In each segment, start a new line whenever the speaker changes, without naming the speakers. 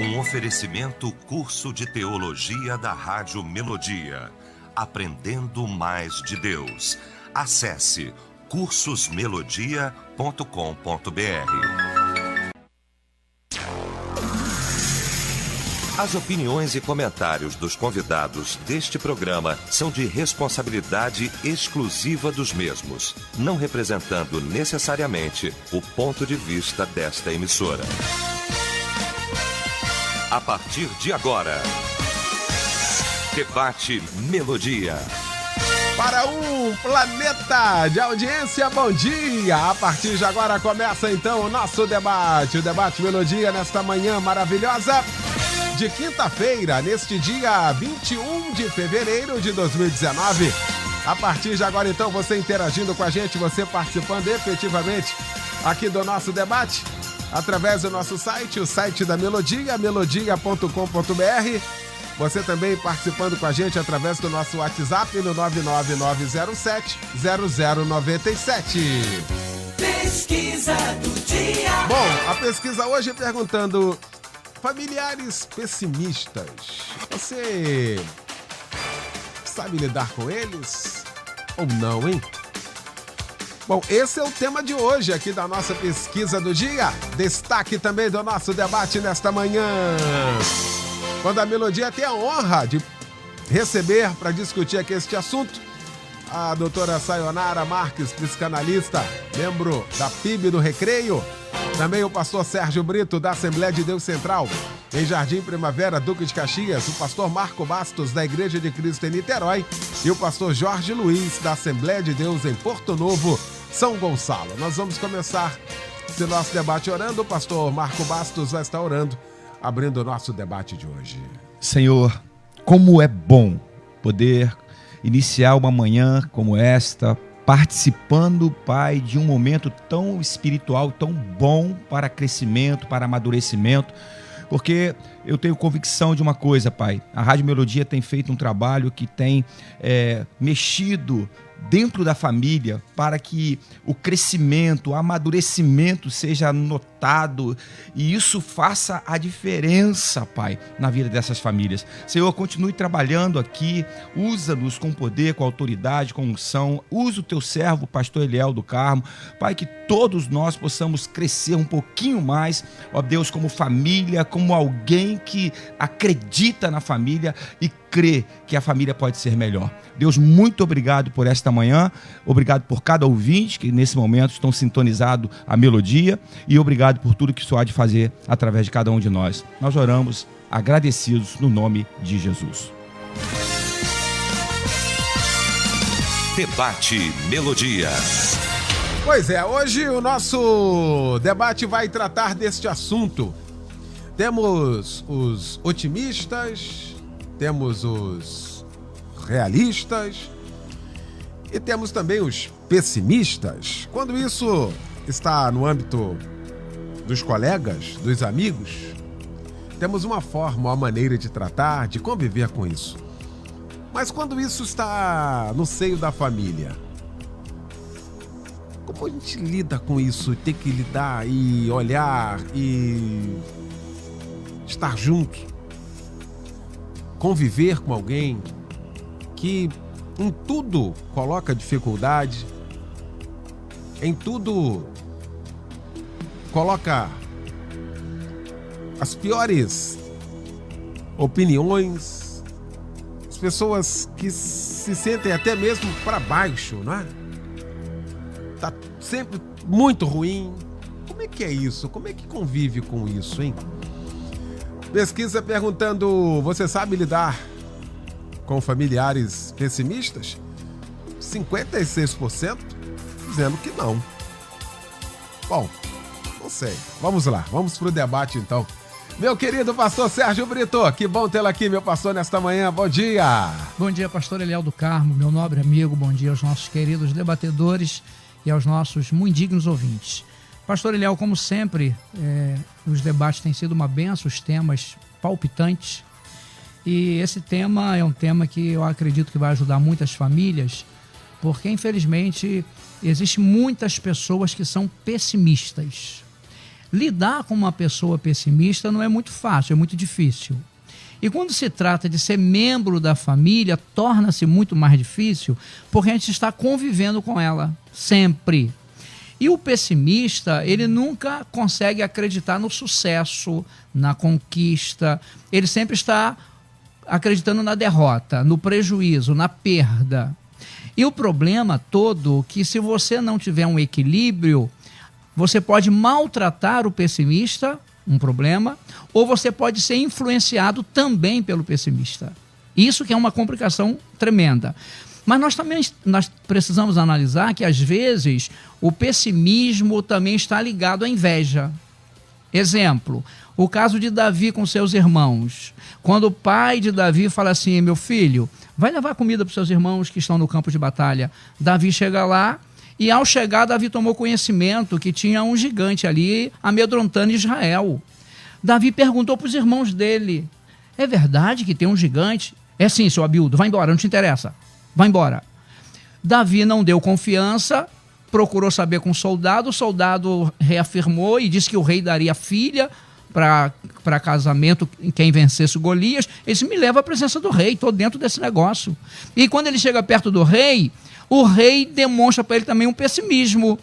Um oferecimento curso de teologia da Rádio Melodia. Aprendendo mais de Deus. Acesse cursosmelodia.com.br. As opiniões e comentários dos convidados deste programa são de responsabilidade exclusiva dos mesmos, não representando necessariamente o ponto de vista desta emissora. A partir de agora, Debate Melodia.
Para um planeta de audiência, bom dia! A partir de agora começa então o nosso debate, o Debate Melodia nesta manhã maravilhosa de quinta-feira, neste dia 21 de fevereiro de 2019. A partir de agora então, você interagindo com a gente, você participando efetivamente aqui do nosso debate, através do nosso site, o site da Melodia, melodia.com.br. Você também participando com a gente através do nosso WhatsApp no 99907-0097.
Pesquisa do dia.
Bom, a pesquisa hoje perguntando: familiares pessimistas, você sabe lidar com eles ou não, hein? Bom, esse é o tema de hoje aqui da nossa pesquisa do dia. Destaque também do nosso debate nesta manhã, quando a Melodia tem a honra de receber para discutir aqui este assunto a doutora Sayonara Marques, psicanalista, membro da PIB do Recreio. Também o pastor Sérgio Brito, da Assembleia de Deus Central, em Jardim Primavera, Duque de Caxias. O pastor Marco Bastos, da Igreja de Cristo em Niterói. E o pastor Jorge Luiz, da Assembleia de Deus em Porto Novo, São Gonçalo. Nós vamos começar esse nosso debate orando. O pastor Marco Bastos vai estar orando, abrindo o nosso debate de hoje.
Senhor, como é bom poder iniciar uma manhã como esta, participando, Pai, de um momento tão espiritual, tão bom para crescimento, para amadurecimento, porque eu tenho convicção de uma coisa, Pai. A Rádio Melodia tem feito um trabalho que tem mexido dentro da família para que o crescimento, o amadurecimento seja notado e isso faça a diferença, Pai, na vida dessas famílias. Senhor, continue trabalhando aqui, usa-nos com poder, com autoridade, com unção, usa o teu servo, pastor Eliel do Carmo, Pai, que todos nós possamos crescer um pouquinho mais, ó Deus, como família, como alguém que acredita na família e crê que a família pode ser melhor. Deus, muito obrigado por esta manhã, obrigado por cada ouvinte que nesse momento estão sintonizados à Melodia e obrigado por tudo que o Senhor há de fazer através de cada um de nós. Nós oramos agradecidos no nome de Jesus.
Debate Melodia.
Pois é, hoje o nosso debate vai tratar deste assunto. Temos os otimistas, temos os realistas e temos também os pessimistas. Quando isso está no âmbito dos colegas, dos amigos, temos uma forma, uma maneira de tratar, de conviver com isso. Mas quando isso está no seio da família, como a gente lida com isso? Tem que lidar e olhar e estar junto, conviver com alguém que em tudo coloca dificuldade, em tudo coloca as piores opiniões, as pessoas que se sentem até mesmo para baixo, não é? Tá sempre muito ruim. Como é que é isso? Como é que convive com isso, hein? Pesquisa perguntando: você sabe lidar com familiares pessimistas? 56% dizendo que não. Bom, não sei. Vamos lá, vamos pro debate então. Meu querido pastor Sérgio Brito, que bom tê-lo aqui, meu pastor, nesta manhã. Bom dia.
Bom dia, pastor Eliel do Carmo, meu nobre amigo. Bom dia aos nossos queridos debatedores e aos nossos muito dignos ouvintes. Pastor Eliel, como sempre, os debates têm sido uma benção, os temas palpitantes. E esse tema é um tema que eu acredito que vai ajudar muitas famílias, porque, infelizmente, existem muitas pessoas que são pessimistas. lidar com uma pessoa pessimista não é muito fácil, é muito difícil. E quando se trata de ser membro da família, torna-se muito mais difícil, porque a gente está convivendo com ela, sempre. E o pessimista, ele nunca consegue acreditar no sucesso, na conquista, ele sempre está acreditando na derrota, no prejuízo, na perda. E o problema todo é que se você não tiver um equilíbrio, você pode maltratar o pessimista, um problema, ou você pode ser influenciado também pelo pessimista. Isso que é uma complicação tremenda. Mas nós precisamos analisar que, às vezes, o pessimismo também está ligado à inveja. Exemplo, o caso de Davi com seus irmãos. Quando o pai de Davi fala assim, meu filho, vai levar comida para os seus irmãos que estão no campo de batalha. Davi chega lá e, ao chegar, Davi tomou conhecimento que tinha um gigante ali amedrontando Israel. Davi perguntou para os irmãos dele, é verdade que tem um gigante? É sim, seu Abildo, vai embora, não te interessa. Vai embora. Davi não deu confiança, procurou saber com o soldado reafirmou e disse que o rei daria filha para casamento quem vencesse o Golias. Ele disse, me leva à presença do rei, estou dentro desse negócio. E quando ele chega perto do rei, o rei demonstra para ele também um pessimismo.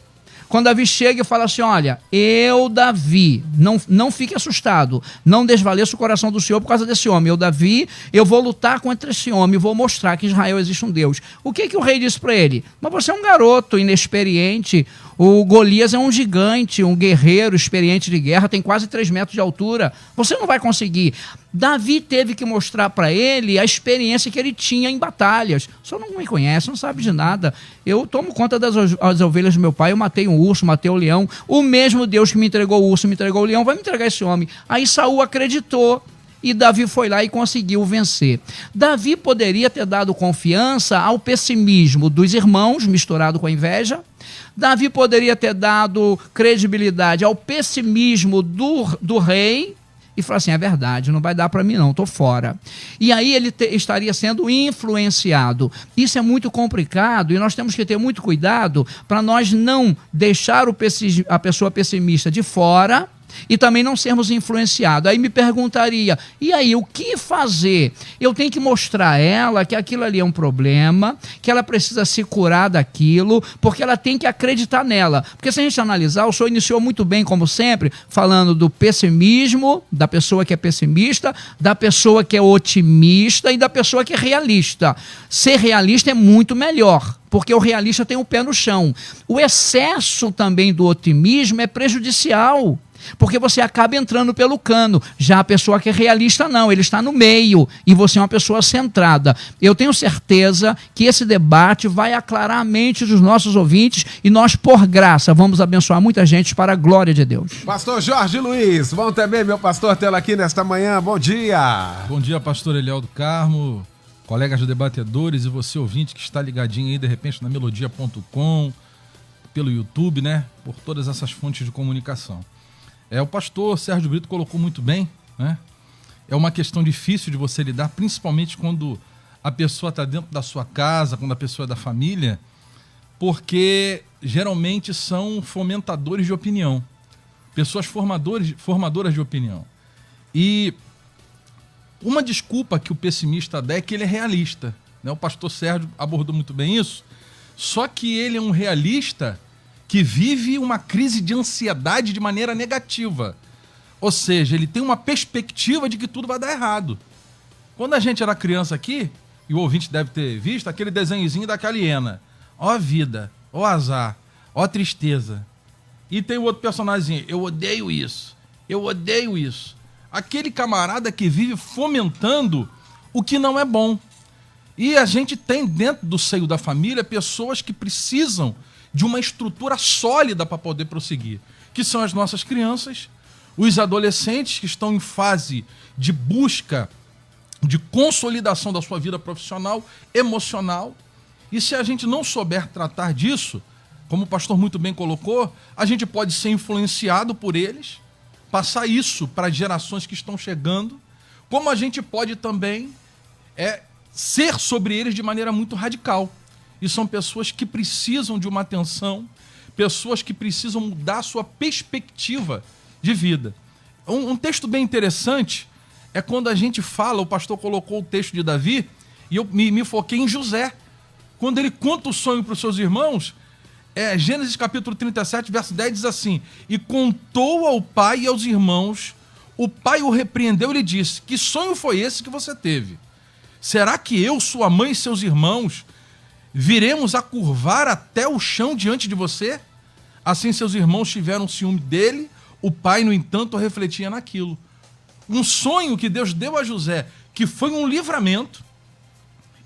Quando Davi chega e fala assim, olha, eu, Davi, não fique assustado, não desvaleça o coração do Senhor por causa desse homem. Eu, Davi, eu vou lutar contra esse homem, vou mostrar que em Israel existe um Deus. O que o rei disse para ele? Mas você é um garoto inexperiente, o Golias é um gigante, um guerreiro experiente de guerra, tem quase 3 metros de altura, você não vai conseguir. Davi teve que mostrar para ele a experiência que ele tinha em batalhas. O senhor não me conhece, não sabe de nada. Eu tomo conta das ovelhas do meu pai, eu matei um urso, matei um leão. O mesmo Deus que me entregou o urso, me entregou o leão, vai me entregar esse homem. Aí Saul acreditou e Davi foi lá e conseguiu vencer. Davi poderia ter dado confiança ao pessimismo dos irmãos, misturado com a inveja. Davi poderia ter dado credibilidade ao pessimismo do rei, e falar assim, é verdade, não vai dar para mim não, estou fora. E aí ele estaria sendo influenciado. Isso é muito complicado e nós temos que ter muito cuidado para nós não deixar a pessoa pessimista de fora e também não sermos influenciados. Aí me perguntaria, e aí, o que fazer? Eu tenho que mostrar a ela que aquilo ali é um problema, que ela precisa se curar daquilo, porque ela tem que acreditar nela. Porque se a gente analisar, o senhor iniciou muito bem, como sempre, falando do pessimismo, da pessoa que é pessimista, da pessoa que é otimista e da pessoa que é realista. Ser realista é muito melhor, porque o realista tem o pé no chão. O excesso também do otimismo é prejudicial, porque você acaba entrando pelo cano. Já a pessoa que é realista não, ele está no meio e você é uma pessoa centrada. Eu tenho certeza que esse debate vai aclarar a mente dos nossos ouvintes e nós, por graça, vamos abençoar muita gente para a glória de Deus.
Pastor Jorge Luiz, bom também, meu pastor, tê-lo aqui nesta manhã. Bom dia.
Bom dia, pastor Eliel do Carmo, colegas debatedores e você ouvinte que está ligadinho aí de repente na melodia.com, pelo YouTube, né? Por todas essas fontes de comunicação. O pastor Sérgio Brito colocou muito bem, né? É uma questão difícil de você lidar, principalmente quando a pessoa está dentro da sua casa, quando a pessoa é da família, porque geralmente são fomentadores de opinião, pessoas formadoras de opinião. E uma desculpa que o pessimista dá é que ele é realista, né? O pastor Sérgio abordou muito bem isso, só que ele é um realista que vive uma crise de ansiedade de maneira negativa. Ou seja, ele tem uma perspectiva de que tudo vai dar errado. Quando a gente era criança aqui, e o ouvinte deve ter visto, aquele desenhozinho daquela hiena. Ó vida, ó azar, ó tristeza. E tem o outro personagem, eu odeio isso, eu odeio isso. Aquele camarada que vive fomentando o que não é bom. E a gente tem dentro do seio da família pessoas que precisam de uma estrutura sólida para poder prosseguir, que são as nossas crianças, os adolescentes que estão em fase de busca, de consolidação da sua vida profissional, emocional, e se a gente não souber tratar disso, como o pastor muito bem colocou, a gente pode ser influenciado por eles, passar isso para as gerações que estão chegando, como a gente pode também ser sobre eles de maneira muito radical. E são pessoas que precisam de uma atenção, pessoas que precisam mudar a sua perspectiva de vida. Um texto bem interessante é quando a gente fala, o pastor colocou o texto de Davi, e eu me foquei em José. Quando ele conta o sonho para os seus irmãos, Gênesis capítulo 37, verso 10 diz assim: e contou ao pai e aos irmãos, o pai o repreendeu e lhe disse: que sonho foi esse que você teve? Será que eu, sua mãe e seus irmãos viremos a curvar até o chão diante de você? Assim seus irmãos tiveram ciúme dele, o pai, no entanto, refletia naquilo. Um sonho que Deus deu a José, que foi um livramento,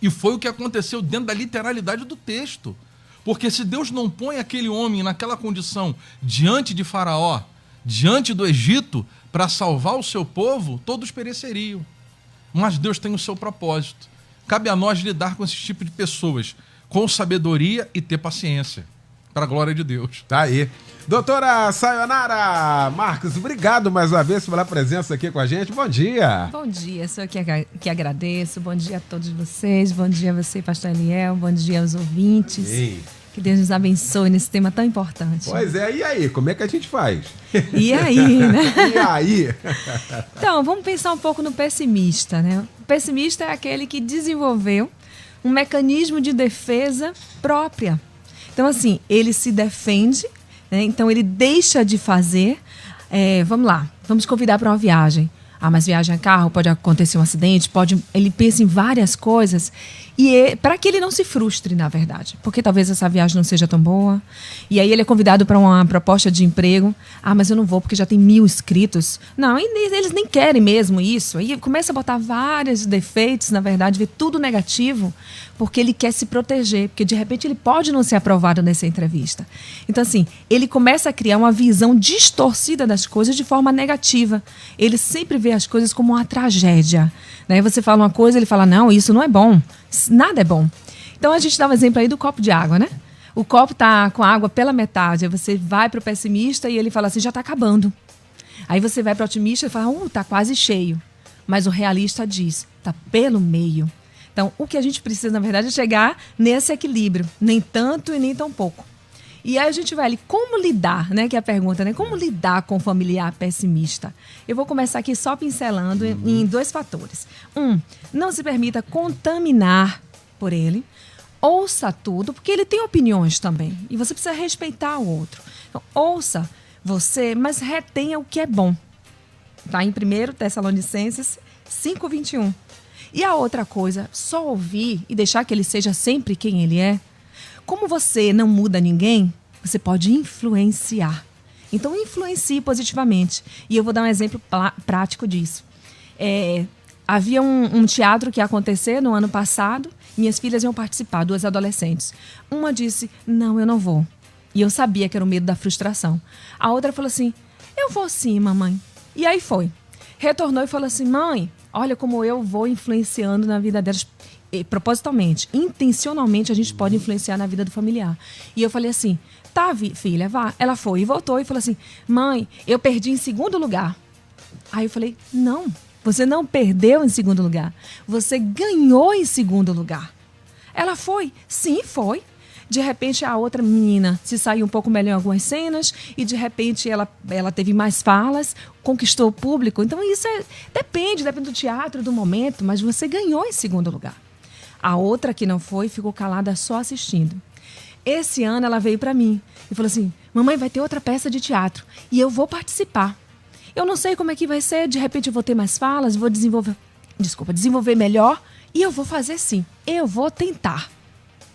e foi o que aconteceu dentro da literalidade do texto. Porque se Deus não põe aquele homem naquela condição diante de Faraó, diante do Egito, para salvar o seu povo, todos pereceriam. Mas Deus tem o seu propósito. Cabe a nós lidar com esse tipo de pessoas, com sabedoria e ter paciência, para a glória de Deus.
Tá aí. Doutora Sayonara Marques, obrigado mais uma vez pela presença aqui com a gente. Bom dia.
Bom dia, sou eu que agradeço. Bom dia a todos vocês. Bom dia a você, pastor Eliel. Bom dia aos ouvintes.
Ei.
Que Deus nos abençoe nesse tema tão importante.
Pois é, e aí? Como é que a gente faz?
E aí, né?
E aí?
Então, vamos pensar um pouco no pessimista, né? O pessimista é aquele que desenvolveu um mecanismo de defesa própria. Então, assim, ele se defende, né? Então ele deixa de fazer. Vamos lá, vamos convidar para uma viagem. Mas viagem a carro, pode acontecer um acidente, ele pensa em várias coisas, e para que ele não se frustre, na verdade, porque talvez essa viagem não seja tão boa, e aí ele é convidado para uma proposta de emprego. Mas eu não vou porque já tem 1000 inscritos. Não, eles nem querem mesmo isso. Aí começa a botar vários defeitos, na verdade, ver tudo negativo, porque ele quer se proteger, porque de repente ele pode não ser aprovado nessa entrevista. Então, assim, ele começa a criar uma visão distorcida das coisas de forma negativa. Ele sempre vê as coisas como uma tragédia. Daí você fala uma coisa, ele fala: não, isso não é bom, nada é bom. Então a gente dá um exemplo aí do copo de água, né? O copo tá com a água pela metade, aí você vai pro pessimista e ele fala assim: já tá acabando. Aí você vai pro otimista e fala: tá quase cheio. Mas o realista diz: tá pelo meio. Então, o que a gente precisa, na verdade, é chegar nesse equilíbrio, nem tanto e nem tão pouco. E aí a gente vai ali, como lidar, né? Que é a pergunta, né? Como lidar com o familiar pessimista? Eu vou começar aqui só pincelando em 2 fatores. Não se permita contaminar por ele. Ouça tudo, porque ele tem opiniões também. E você precisa respeitar o outro. Então, ouça você, mas retenha o que é bom. Tá? Em 1 Tessalonicenses 5:21. E a outra coisa, só ouvir e deixar que ele seja sempre quem ele é. Como você não muda ninguém, você pode influenciar. Então, influencie positivamente. E eu vou dar um exemplo prático disso. Havia um teatro que ia acontecer no ano passado. Minhas filhas iam participar, 2 adolescentes. Uma disse: não, eu não vou. E eu sabia que era o medo da frustração. A outra falou assim: eu vou sim, mamãe. E aí foi. Retornou e falou assim: mãe, olha como eu vou influenciando na vida delas. Propositalmente, intencionalmente, a gente pode influenciar na vida do familiar. E eu falei assim: tá, filha, vá. Ela foi e voltou e falou assim: mãe, eu perdi em 2º lugar. Aí eu falei: não, você não perdeu em 2º lugar. Você ganhou em 2º lugar. Ela foi? Sim, foi. De repente, a outra menina se saiu um pouco melhor em algumas cenas e, de repente, ela teve mais falas, conquistou o público. Então, isso depende do teatro, do momento, mas você ganhou em 2º lugar. A outra que não foi, ficou calada só assistindo. Esse ano, ela veio para mim e falou assim: mamãe, vai ter outra peça de teatro e eu vou participar. Eu não sei como é que vai ser, de repente eu vou ter mais falas, vou desenvolver melhor e eu vou fazer sim, eu vou tentar.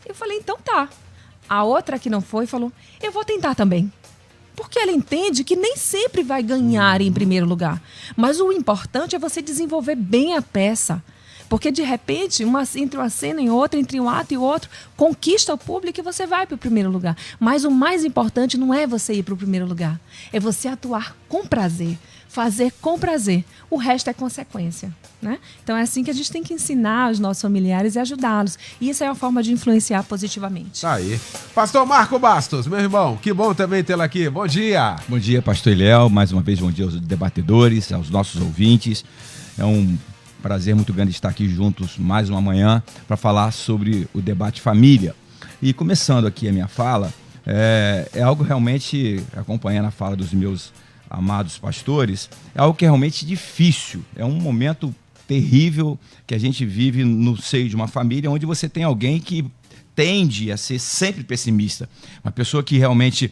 Eu falei: então tá. A outra que não foi falou: eu vou tentar também. Porque ela entende que nem sempre vai ganhar em 1º lugar. Mas o importante é você desenvolver bem a peça. Porque, de repente, entre uma cena e outra, entre um ato e outro, conquista o público e você vai para o 1º lugar. Mas o mais importante não é você ir para o 1º lugar. É você atuar com prazer, fazer com prazer. O resto é consequência, né? Então, é assim que a gente tem que ensinar os nossos familiares e ajudá-los. E isso é uma forma de influenciar positivamente.
Tá aí. Pastor Marco Bastos, meu irmão, que bom também tê-lo aqui. Bom dia.
Bom dia, pastor Eliel. Mais uma vez, bom dia aos debatedores, aos nossos ouvintes. É um prazer muito grande estar aqui juntos mais uma manhã para falar sobre o debate família. E começando aqui a minha fala, é algo realmente, acompanhando a fala dos meus amados pastores, é algo que é realmente difícil. É um momento terrível que a gente vive no seio de uma família onde você tem alguém que tende a ser sempre pessimista. Uma pessoa que realmente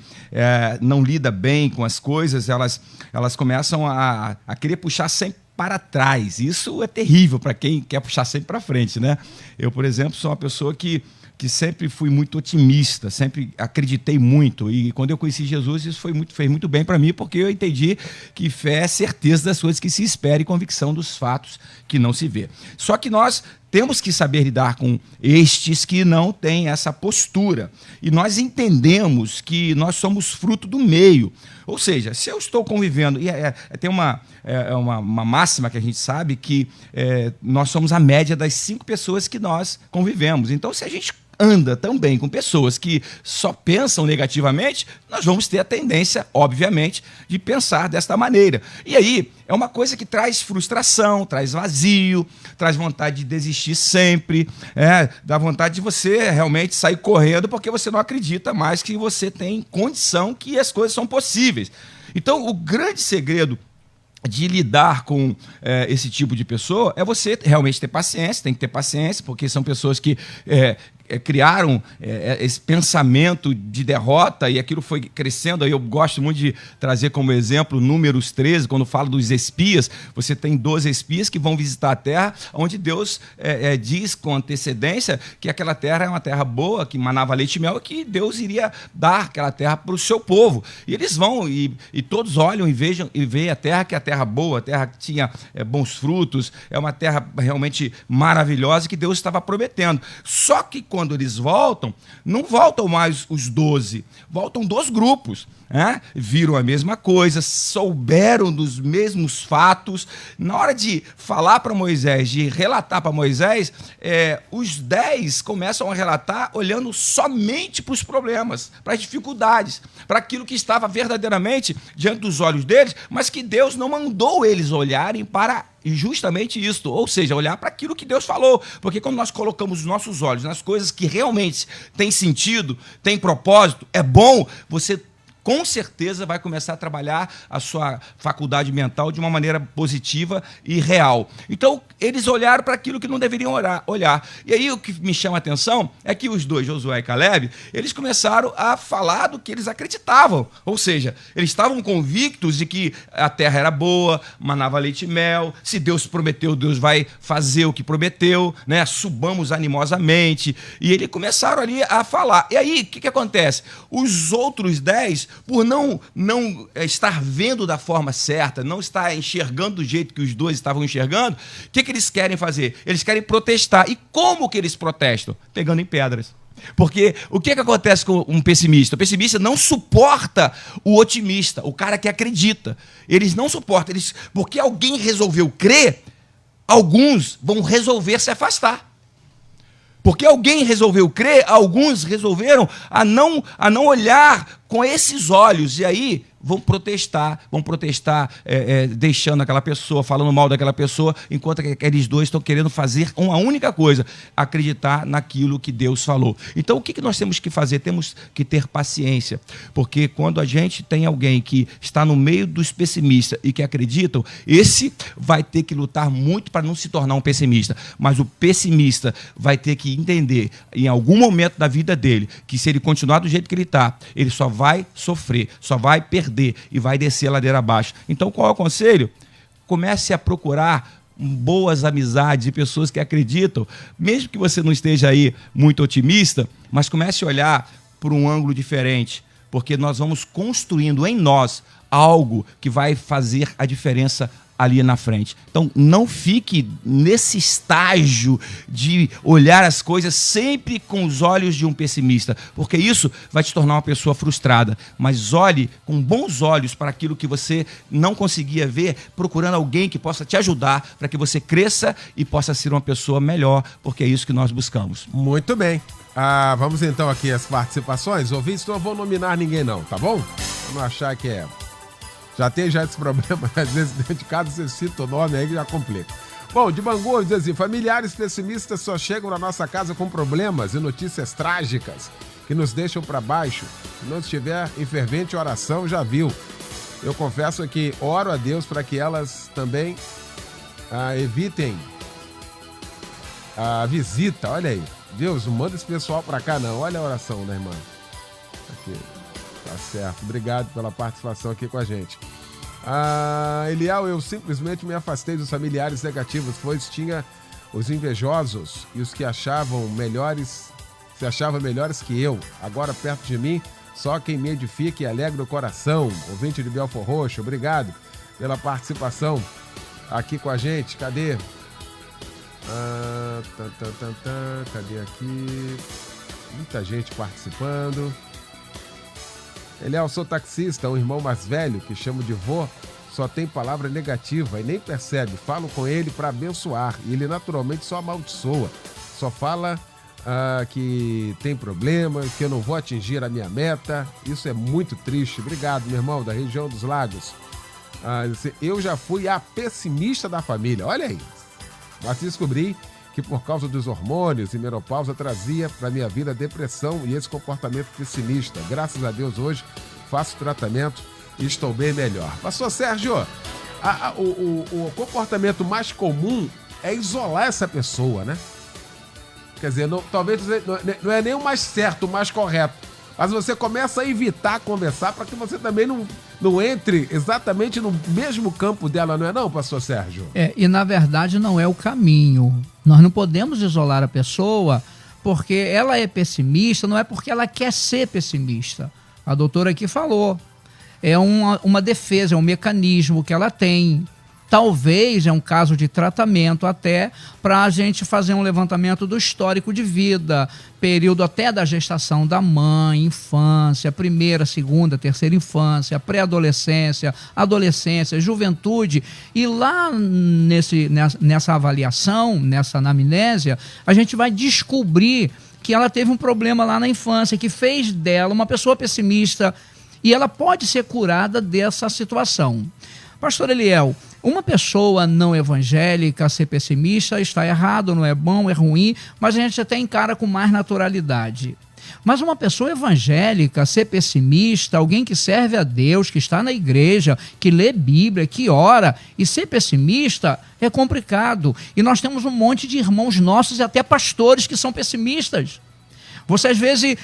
não lida bem com as coisas, elas começam a querer puxar sempre para trás. Isso é terrível para quem quer puxar sempre para frente, né? Eu, por exemplo, sou uma pessoa que sempre fui muito otimista, sempre acreditei muito. E quando eu conheci Jesus, isso fez muito bem para mim, porque eu entendi que fé é certeza das coisas que se espera e convicção dos fatos que não se vê. Só que nós temos que saber lidar com estes que não têm essa postura. E nós entendemos que nós somos fruto do meio. Ou seja, se eu estou convivendo... tem uma máxima que a gente sabe que nós somos a média das 5 pessoas que nós convivemos. Então, se a gente anda também com pessoas que só pensam negativamente, nós vamos ter a tendência, obviamente, de pensar desta maneira. E aí, é uma coisa que traz frustração, traz vazio, traz vontade de desistir sempre, dá vontade de você realmente sair correndo porque você não acredita mais que você tem condição, que as coisas são possíveis. Então, o grande segredo de lidar com esse tipo de pessoa é você realmente ter paciência, tem que ter paciência, porque são pessoas que criaram esse pensamento de derrota e aquilo foi crescendo. Aí eu gosto muito de trazer como exemplo Números 13, quando falo dos espias. Você tem 12 espias que vão visitar a terra, onde Deus diz com antecedência que aquela terra é uma terra boa, que manava leite e mel, que Deus iria dar aquela terra para o seu povo. E eles vão e todos olham e veem a terra boa, a terra que tinha bons frutos, é uma terra realmente maravilhosa que Deus estava prometendo. Só que quando eles voltam, não voltam mais os 12, voltam 2 grupos. Viram a mesma coisa, souberam dos mesmos fatos. Na hora de falar para Moisés, de relatar para Moisés, os 10 começam a relatar olhando somente para os problemas, para as dificuldades, para aquilo que estava verdadeiramente diante dos olhos deles, mas que Deus não mandou eles olharem para justamente isso, ou seja, olhar para aquilo que Deus falou, porque quando nós colocamos os nossos olhos nas coisas que realmente têm sentido, têm propósito, é bom, você com certeza vai começar a trabalhar a sua faculdade mental de uma maneira positiva e real. Então, eles olharam para aquilo que não deveriam olhar. E aí, o que me chama a atenção é que os 2, Josué e Caleb, eles começaram a falar do que eles acreditavam. Ou seja, eles estavam convictos de que a terra era boa, manava leite e mel, se Deus prometeu, Deus vai fazer o que prometeu, né? Subamos animosamente. E eles começaram ali a falar. E aí, o que acontece? Os outros 10... por não estar vendo da forma certa, não estar enxergando do jeito que os 2 estavam enxergando, o que eles querem fazer? Eles querem protestar. E como que eles protestam? Pegando em pedras. Porque o que acontece com um pessimista? O pessimista não suporta o otimista, o cara que acredita. Eles não suportam. Porque alguém resolveu crer, alguns vão resolver se afastar. Porque alguém resolveu crer, alguns resolveram a não olhar com esses olhos. E aí vão protestar deixando aquela pessoa, falando mal daquela pessoa, enquanto aqueles 2 estão querendo fazer uma única coisa, acreditar naquilo que Deus falou. Então, o que nós temos que fazer? Temos que ter paciência, porque quando a gente tem alguém que está no meio dos pessimistas e que acreditam, esse vai ter que lutar muito para não se tornar um pessimista, mas o pessimista vai ter que entender, em algum momento da vida dele, que se ele continuar do jeito que ele está, ele só vai sofrer, só vai perder e vai descer a ladeira abaixo. Então, qual é o conselho? Comece a procurar boas amizades e pessoas que acreditam, mesmo que você não esteja aí muito otimista, mas comece a olhar por um ângulo diferente, porque nós vamos construindo em nós algo que vai fazer a diferença ali na frente. Então, não fique nesse estágio de olhar as coisas sempre com os olhos de um pessimista, porque isso vai te tornar uma pessoa frustrada. Mas olhe com bons olhos para aquilo que você não conseguia ver, procurando alguém que possa te ajudar para que você cresça e possa ser uma pessoa melhor, porque é isso que nós buscamos.
Muito bem. Vamos então aqui às participações. Ouvintes, não vou nominar ninguém não, tá bom? Pra não achar que já tem esse problema, às vezes dentro de casa você cita o nome aí que já complica. Bom, de Bangu, diz assim, familiares pessimistas só chegam na nossa casa com problemas e notícias trágicas que nos deixam para baixo. Se não estiver em fervente oração, já viu. Eu confesso que oro a Deus para que elas também evitem a visita. Olha aí. Deus, não manda esse pessoal para cá, não. Olha a oração, né, irmã? Aqui. Tá certo. Obrigado pela participação aqui com a gente. Eliel, eu simplesmente me afastei dos familiares negativos, pois tinha os invejosos e os que se achavam melhores que eu. Agora, perto de mim, só quem me edifica e alegra o coração. Ouvinte de Belfor Roxo, obrigado pela participação aqui com a gente. Cadê? Cadê aqui? Muita gente participando. Eliel, sou taxista, um irmão mais velho, que chamo de vô, só tem palavra negativa e nem percebe. Falo com ele para abençoar e ele naturalmente só amaldiçoa. Só fala que tem problema, que eu não vou atingir a minha meta. Isso é muito triste. Obrigado, meu irmão, da região dos Lagos. Eu já fui a pessimista da família. Olha aí. Mas descobri que por causa dos hormônios e menopausa trazia para minha vida depressão e esse comportamento pessimista. Graças a Deus hoje faço tratamento e estou bem melhor. Pastor Sérgio, o comportamento mais comum é isolar essa pessoa, né? Quer dizer, talvez não é nem o mais certo, o mais correto, mas você começa a evitar conversar para que você também não entre exatamente no mesmo campo dela, não é não, pastor Sérgio?
E na verdade não é o caminho. Nós não podemos isolar a pessoa porque ela é pessimista, não é porque ela quer ser pessimista. A doutora aqui falou. É uma defesa, é um mecanismo que ela tem. Talvez é um caso de tratamento até para a gente fazer um levantamento do histórico de vida, período até da gestação da mãe, infância, primeira, segunda, terceira infância, pré-adolescência, adolescência, juventude. E lá nessa avaliação, nessa anamnésia, a gente vai descobrir que ela teve um problema lá na infância, que fez dela uma pessoa pessimista e ela pode ser curada dessa situação. Pastor Eliel, uma pessoa não evangélica ser pessimista está errado, não é bom, é ruim, mas a gente até encara com mais naturalidade. Mas uma pessoa evangélica ser pessimista, alguém que serve a Deus, que está na igreja, que lê Bíblia, que ora, e ser pessimista é complicado. E nós temos um monte de irmãos nossos e até pastores que são pessimistas. Você às vezes,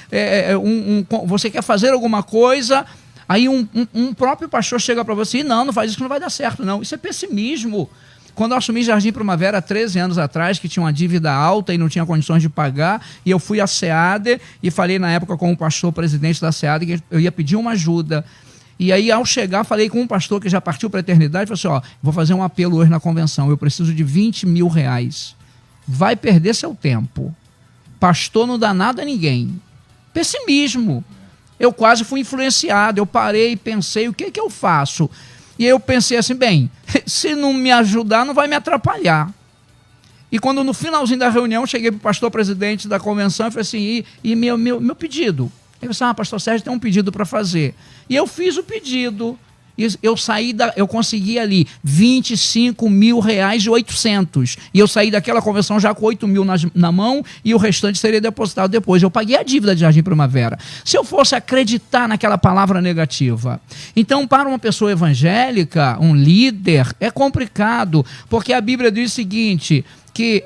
você quer fazer alguma coisa... Aí um próprio pastor chega para você e não faz isso que não vai dar certo, não. Isso é pessimismo. Quando eu assumi Jardim Primavera há 13 anos atrás, que tinha uma dívida alta e não tinha condições de pagar, e eu fui à SEAD e falei na época com o pastor presidente da SEAD que eu ia pedir uma ajuda. E aí, ao chegar, falei com um pastor que já partiu para a eternidade, falei assim, vou fazer um apelo hoje na convenção, eu preciso de R$20 mil. Vai perder seu tempo. Pastor não dá nada a ninguém. Pessimismo. Eu quase fui influenciado, eu parei e pensei, o que eu faço? E aí eu pensei assim, bem, se não me ajudar, não vai me atrapalhar. E quando no finalzinho da reunião, cheguei para o pastor presidente da convenção e falei assim, e meu pedido? Ele falou assim, pastor Sérgio tem um pedido para fazer. E eu fiz o pedido. Eu consegui ali R$25.800 e eu saí daquela convenção já com 8 mil na mão e o restante seria depositado depois. Eu paguei a dívida de Jardim Primavera. Se eu fosse acreditar naquela palavra negativa. Então, para uma pessoa evangélica, um líder, é complicado, porque a Bíblia diz o seguinte, que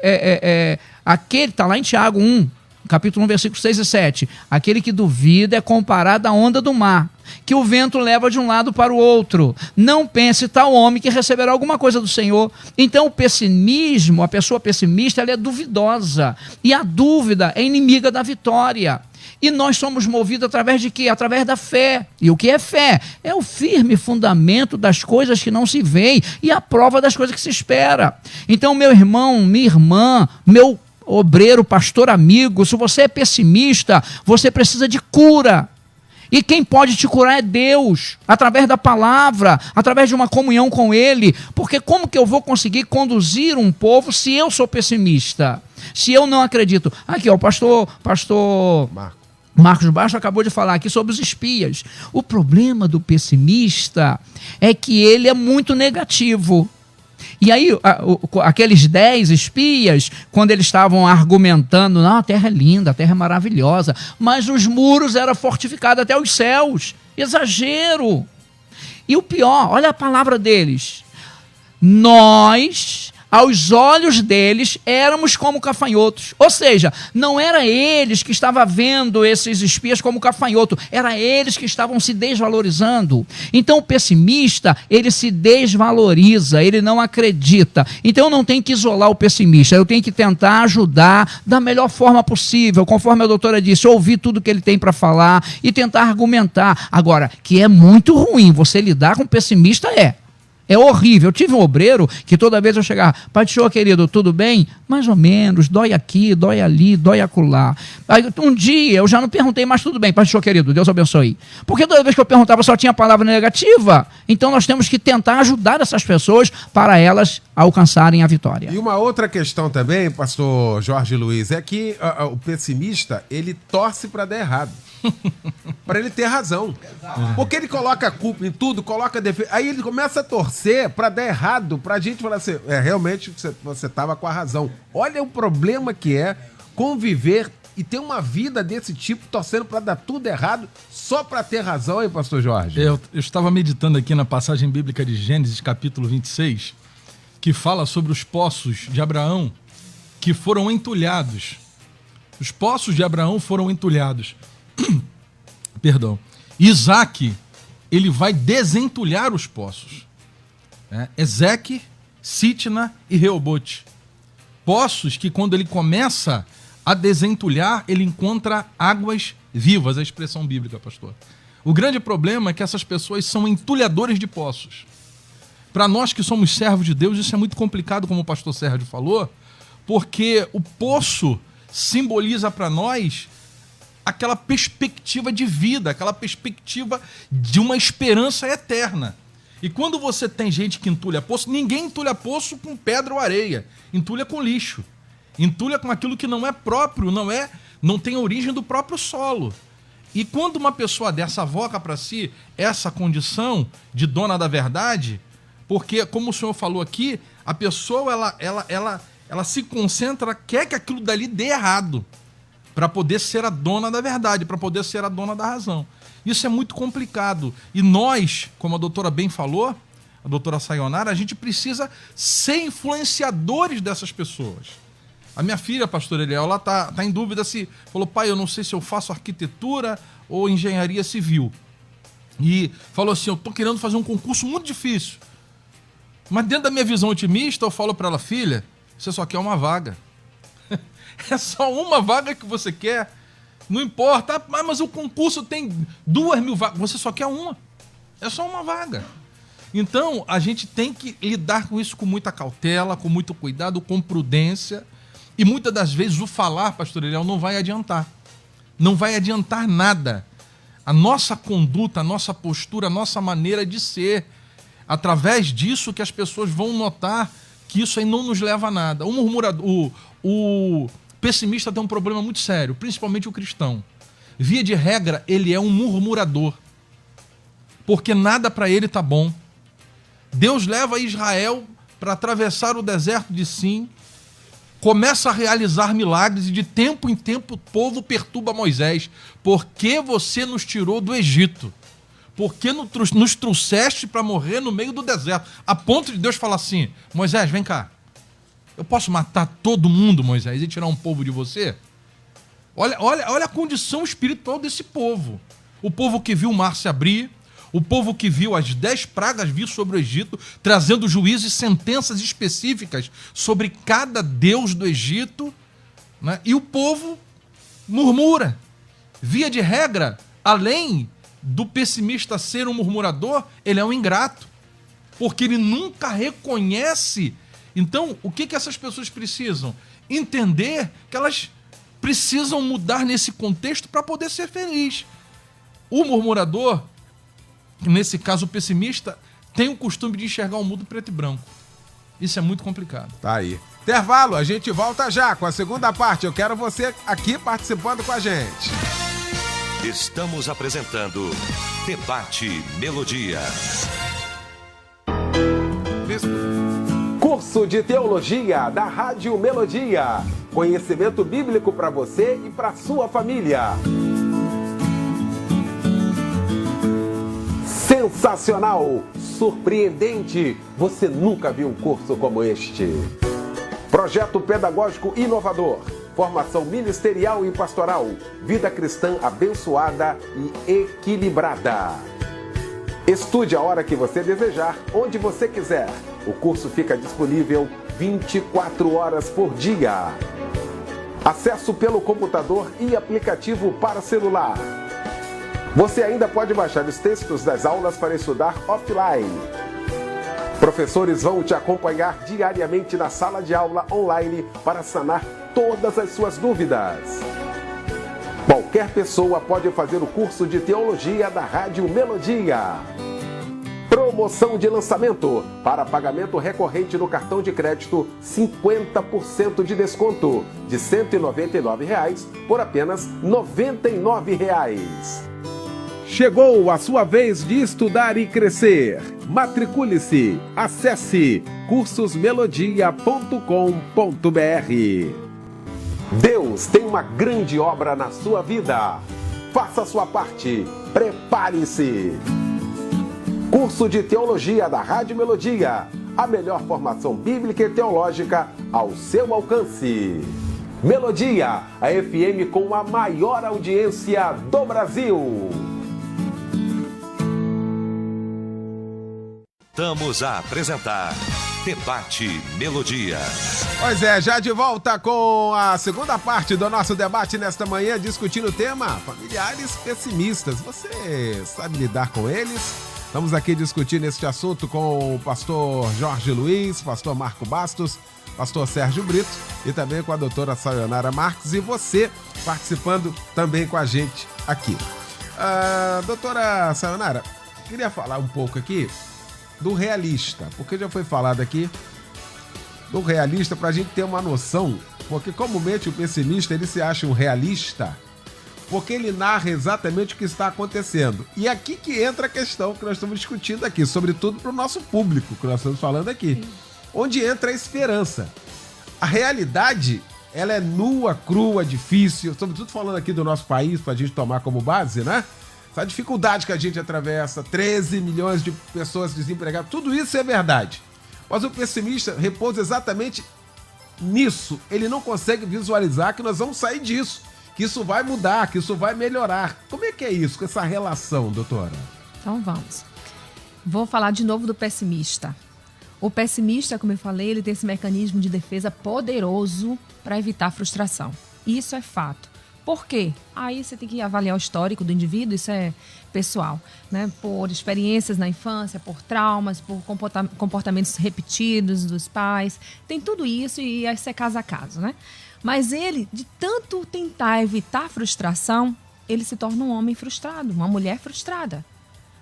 aquele, está lá em Tiago 1, capítulo 1, versículos 6 e 7. Aquele que duvida é comparado à onda do mar, que o vento leva de um lado para o outro. Não pense tal homem que receberá alguma coisa do Senhor. Então o pessimismo, a pessoa pessimista, ela é duvidosa. E a dúvida é inimiga da vitória. E nós somos movidos através de quê? Através da fé. E o que é fé? É o firme fundamento das coisas que não se veem e a prova das coisas que se espera. Então, meu irmão, minha irmã, meu obreiro, pastor amigo, se você é pessimista, você precisa de cura. E quem pode te curar é Deus, através da palavra, através de uma comunhão com Ele. Porque como que eu vou conseguir conduzir um povo se eu sou pessimista? Se eu não acredito? Aqui, ó, o pastor Marcos Baixo acabou de falar aqui sobre os espias. O problema do pessimista é que ele é muito negativo. E aí, aqueles 10 espias, quando eles estavam argumentando, não, a terra é linda, a terra é maravilhosa, mas os muros eram fortificados até os céus. Exagero. E o pior, olha a palavra deles. Nós, aos olhos deles, éramos como gafanhotos. Ou seja, não era eles que estavam vendo esses espias como gafanhoto, era eles que estavam se desvalorizando. Então o pessimista, ele se desvaloriza, ele não acredita. Então eu não tenho que isolar o pessimista, eu tenho que tentar ajudar da melhor forma possível, conforme a doutora disse, ouvir tudo que ele tem para falar e tentar argumentar. Agora, que é muito ruim você lidar com o pessimista, é horrível. Eu tive um obreiro que toda vez eu chegava, pai do senhor querido, tudo bem? Mais ou menos, dói aqui, dói ali, dói acolá. Aí um dia eu já não perguntei mais, tudo bem, pai do senhor querido, Deus abençoe. Porque toda vez que eu perguntava só tinha palavra negativa. Então nós temos que tentar ajudar essas pessoas para elas alcançarem a vitória.
E uma outra questão também, pastor Jorge Luiz, é que o pessimista, ele torce para dar errado. Para ele ter razão. Porque ele coloca a culpa em tudo, coloca defesa. Aí ele começa a torcer para dar errado, pra gente falar assim, realmente você estava com a razão. Olha o problema que é conviver e ter uma vida desse tipo, torcendo para dar tudo errado, só para ter razão, hein, pastor Jorge?
Eu estava meditando aqui na passagem bíblica de Gênesis, capítulo 26, que fala sobre os poços de Abraão que foram entulhados. Os poços de Abraão foram entulhados. Perdão. Isaac, ele vai desentulhar os poços. Ezeque, Sitna e Reobote. Poços que quando ele começa a desentulhar, ele encontra águas vivas, a expressão bíblica, pastor. O grande problema é que essas pessoas são entulhadores de poços. Para nós que somos servos de Deus, isso é muito complicado, como o pastor Sérgio falou, porque o poço simboliza para nós aquela perspectiva de vida, aquela perspectiva de uma esperança eterna. E quando você tem gente que entulha poço, ninguém entulha poço com pedra ou areia, entulha com lixo, entulha com aquilo que não é próprio, não tem origem do próprio solo. E quando uma pessoa dessa avoca para si essa condição de dona da verdade, porque, como o senhor falou aqui, a pessoa ela se concentra, quer que aquilo dali dê errado, para poder ser a dona da verdade, para poder ser a dona da razão. Isso é muito complicado. E nós, como a doutora bem falou, a doutora Sayonara, a gente precisa ser influenciadores dessas pessoas. A minha filha, pastor Eliel, ela tá em dúvida se... Falou, pai, eu não sei se eu faço arquitetura ou engenharia civil. E falou assim, eu tô querendo fazer um concurso muito difícil. Mas dentro da minha visão otimista, eu falo para ela, filha, você só quer uma vaga. É só uma vaga que você quer. Não importa. Mas o concurso tem 2.000 vagas. Você só quer uma. É só uma vaga. Então, a gente tem que lidar com isso com muita cautela, com muito cuidado, com prudência. E muitas das vezes o falar, pastor Eliel, não vai adiantar. Não vai adiantar nada. A nossa conduta, a nossa postura, a nossa maneira de ser. Através disso que as pessoas vão notar que isso aí não nos leva a nada. O murmurador... O pessimista tem um problema muito sério, principalmente o cristão. Via de regra, ele é um murmurador, porque nada para ele está bom. Deus leva Israel para atravessar o deserto de Sim, começa a realizar milagres e de tempo em tempo o povo perturba Moisés. Por que você nos tirou do Egito? Por que nos trouxeste para morrer no meio do deserto? A ponto de Deus falar assim, Moisés, vem cá. Eu posso matar todo mundo, Moisés, e tirar um povo de você? Olha a condição espiritual desse povo. O povo que viu o mar se abrir, o povo que viu as 10 pragas vir sobre o Egito, trazendo juízos e sentenças específicas sobre cada deus do Egito, né? E o povo murmura. Via de regra, além do pessimista ser um murmurador, ele é um ingrato, porque ele nunca reconhece. Então, o que essas pessoas precisam? Entender que elas precisam mudar nesse contexto para poder ser feliz. O murmurador, nesse caso o pessimista, tem o costume de enxergar o mundo preto e branco. Isso é muito complicado.
Tá aí. Intervalo, a gente volta já com a segunda parte. Eu quero você aqui participando com a gente.
Estamos apresentando Debate Melodia.
Curso de Teologia da Rádio Melodia. Conhecimento bíblico para você e para sua família.
Sensacional! Surpreendente! Você nunca viu um curso como este. Projeto pedagógico inovador. Formação ministerial e pastoral. Vida cristã abençoada e equilibrada. Estude a hora que você desejar, onde você quiser. O curso fica disponível 24 horas por dia. Acesso pelo computador e aplicativo para celular. Você ainda pode baixar os textos das aulas para estudar offline. Professores vão te acompanhar diariamente na sala de aula online para sanar todas as suas dúvidas. Qualquer pessoa pode fazer o curso de teologia da Rádio Melodia. Promoção de lançamento. Para pagamento recorrente no cartão de crédito, 50% de desconto. De R$ 199 por apenas R$ 99. Chegou a sua vez de estudar e crescer. Matricule-se. Acesse cursosmelodia.com.br. Deus tem uma grande obra na sua vida. Faça a sua parte. Prepare-se. Curso de Teologia da Rádio Melodia. A melhor formação bíblica e teológica ao seu alcance. Melodia, a FM com a maior audiência do Brasil.
Estamos a apresentar Debate Melodia.
Pois é, já de volta com a segunda parte do nosso debate nesta manhã, discutindo o tema familiares pessimistas. Você sabe lidar com eles? Estamos aqui discutindo este assunto com o pastor Jorge Luiz, pastor Marco Bastos, pastor Sérgio Brito e também com a doutora Sayonara Marques e você participando também com a gente aqui. Doutora Sayonara, queria falar um pouco aqui do realista, porque já foi falado aqui do realista para a gente ter uma noção, porque comumente o pessimista ele se acha um realista porque ele narra exatamente o que está acontecendo. E aqui que entra a questão que nós estamos discutindo aqui, sobretudo para o nosso público, que nós estamos falando aqui, onde entra a esperança. A realidade, ela é nua, crua, difícil, sobretudo falando aqui do nosso país, para a gente tomar como base, né? Essa dificuldade que a gente atravessa, 13 milhões de pessoas desempregadas, tudo isso é verdade. Mas o pessimista repousa exatamente nisso. Ele não consegue visualizar que nós vamos sair disso, que isso vai mudar, que isso vai melhorar. Como é que é isso, com essa relação, doutora?
Então vamos. Vou falar de novo do pessimista. O pessimista, como eu falei, ele tem esse mecanismo de defesa poderoso para evitar a frustração. Isso é fato. Por quê? Aí você tem que avaliar o histórico do indivíduo, isso é pessoal, né? Por experiências na infância, por traumas, por comportamentos repetidos dos pais. Tem tudo isso e aí isso é caso a caso, né? Mas ele, de tanto tentar evitar a frustração, ele se torna um homem frustrado, uma mulher frustrada.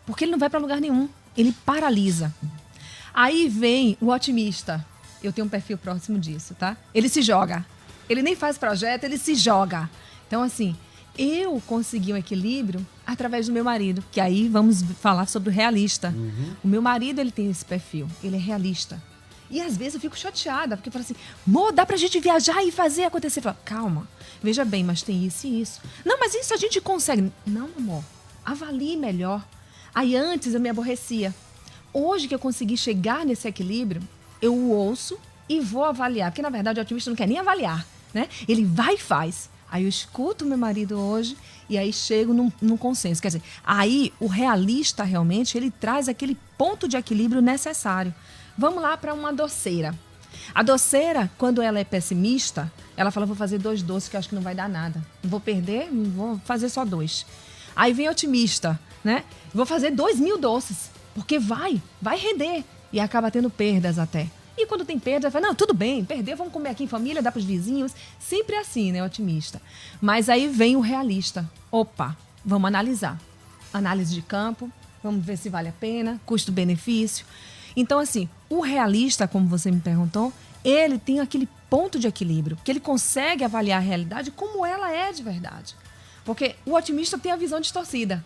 Porque ele não vai para lugar nenhum, ele paralisa. Aí vem o otimista. Eu tenho um perfil próximo disso, tá? Ele se joga. Ele nem faz projeto, ele se joga. Então, assim, eu consegui um equilíbrio através do meu marido, que aí vamos falar sobre o realista. O meu marido, ele tem esse perfil, ele é realista. E às vezes eu fico chateada, porque eu falo assim, amor, dá pra gente viajar e fazer acontecer. Eu falo, calma, veja bem, mas tem isso e isso. Não, mas isso a gente consegue. Não, amor, avalie melhor. Aí antes eu me aborrecia. Hoje que eu consegui chegar nesse equilíbrio, eu o ouço e vou avaliar. Porque, na verdade, o otimista não quer nem avaliar, né? Ele vai e faz. Aí eu escuto meu marido hoje e aí chego num consenso. Quer dizer, aí o realista realmente, ele traz aquele ponto de equilíbrio necessário. Vamos lá para uma doceira. A doceira, quando ela é pessimista, ela fala, vou fazer 2 doces que eu acho que não vai dar nada. Não vou perder, vou fazer só 2. Aí vem otimista, né? Vou fazer 2.000 doces, porque vai render. E acaba tendo perdas até. E quando tem perda, fala, não, tudo bem, perder, vamos comer aqui em família, dá para os vizinhos. Sempre assim, né, otimista. Mas aí vem o realista. Opa, vamos analisar. Análise de campo, vamos ver se vale a pena, custo-benefício. Então, assim, o realista, como você me perguntou, ele tem aquele ponto de equilíbrio, que ele consegue avaliar a realidade como ela é de verdade. Porque o otimista tem a visão distorcida.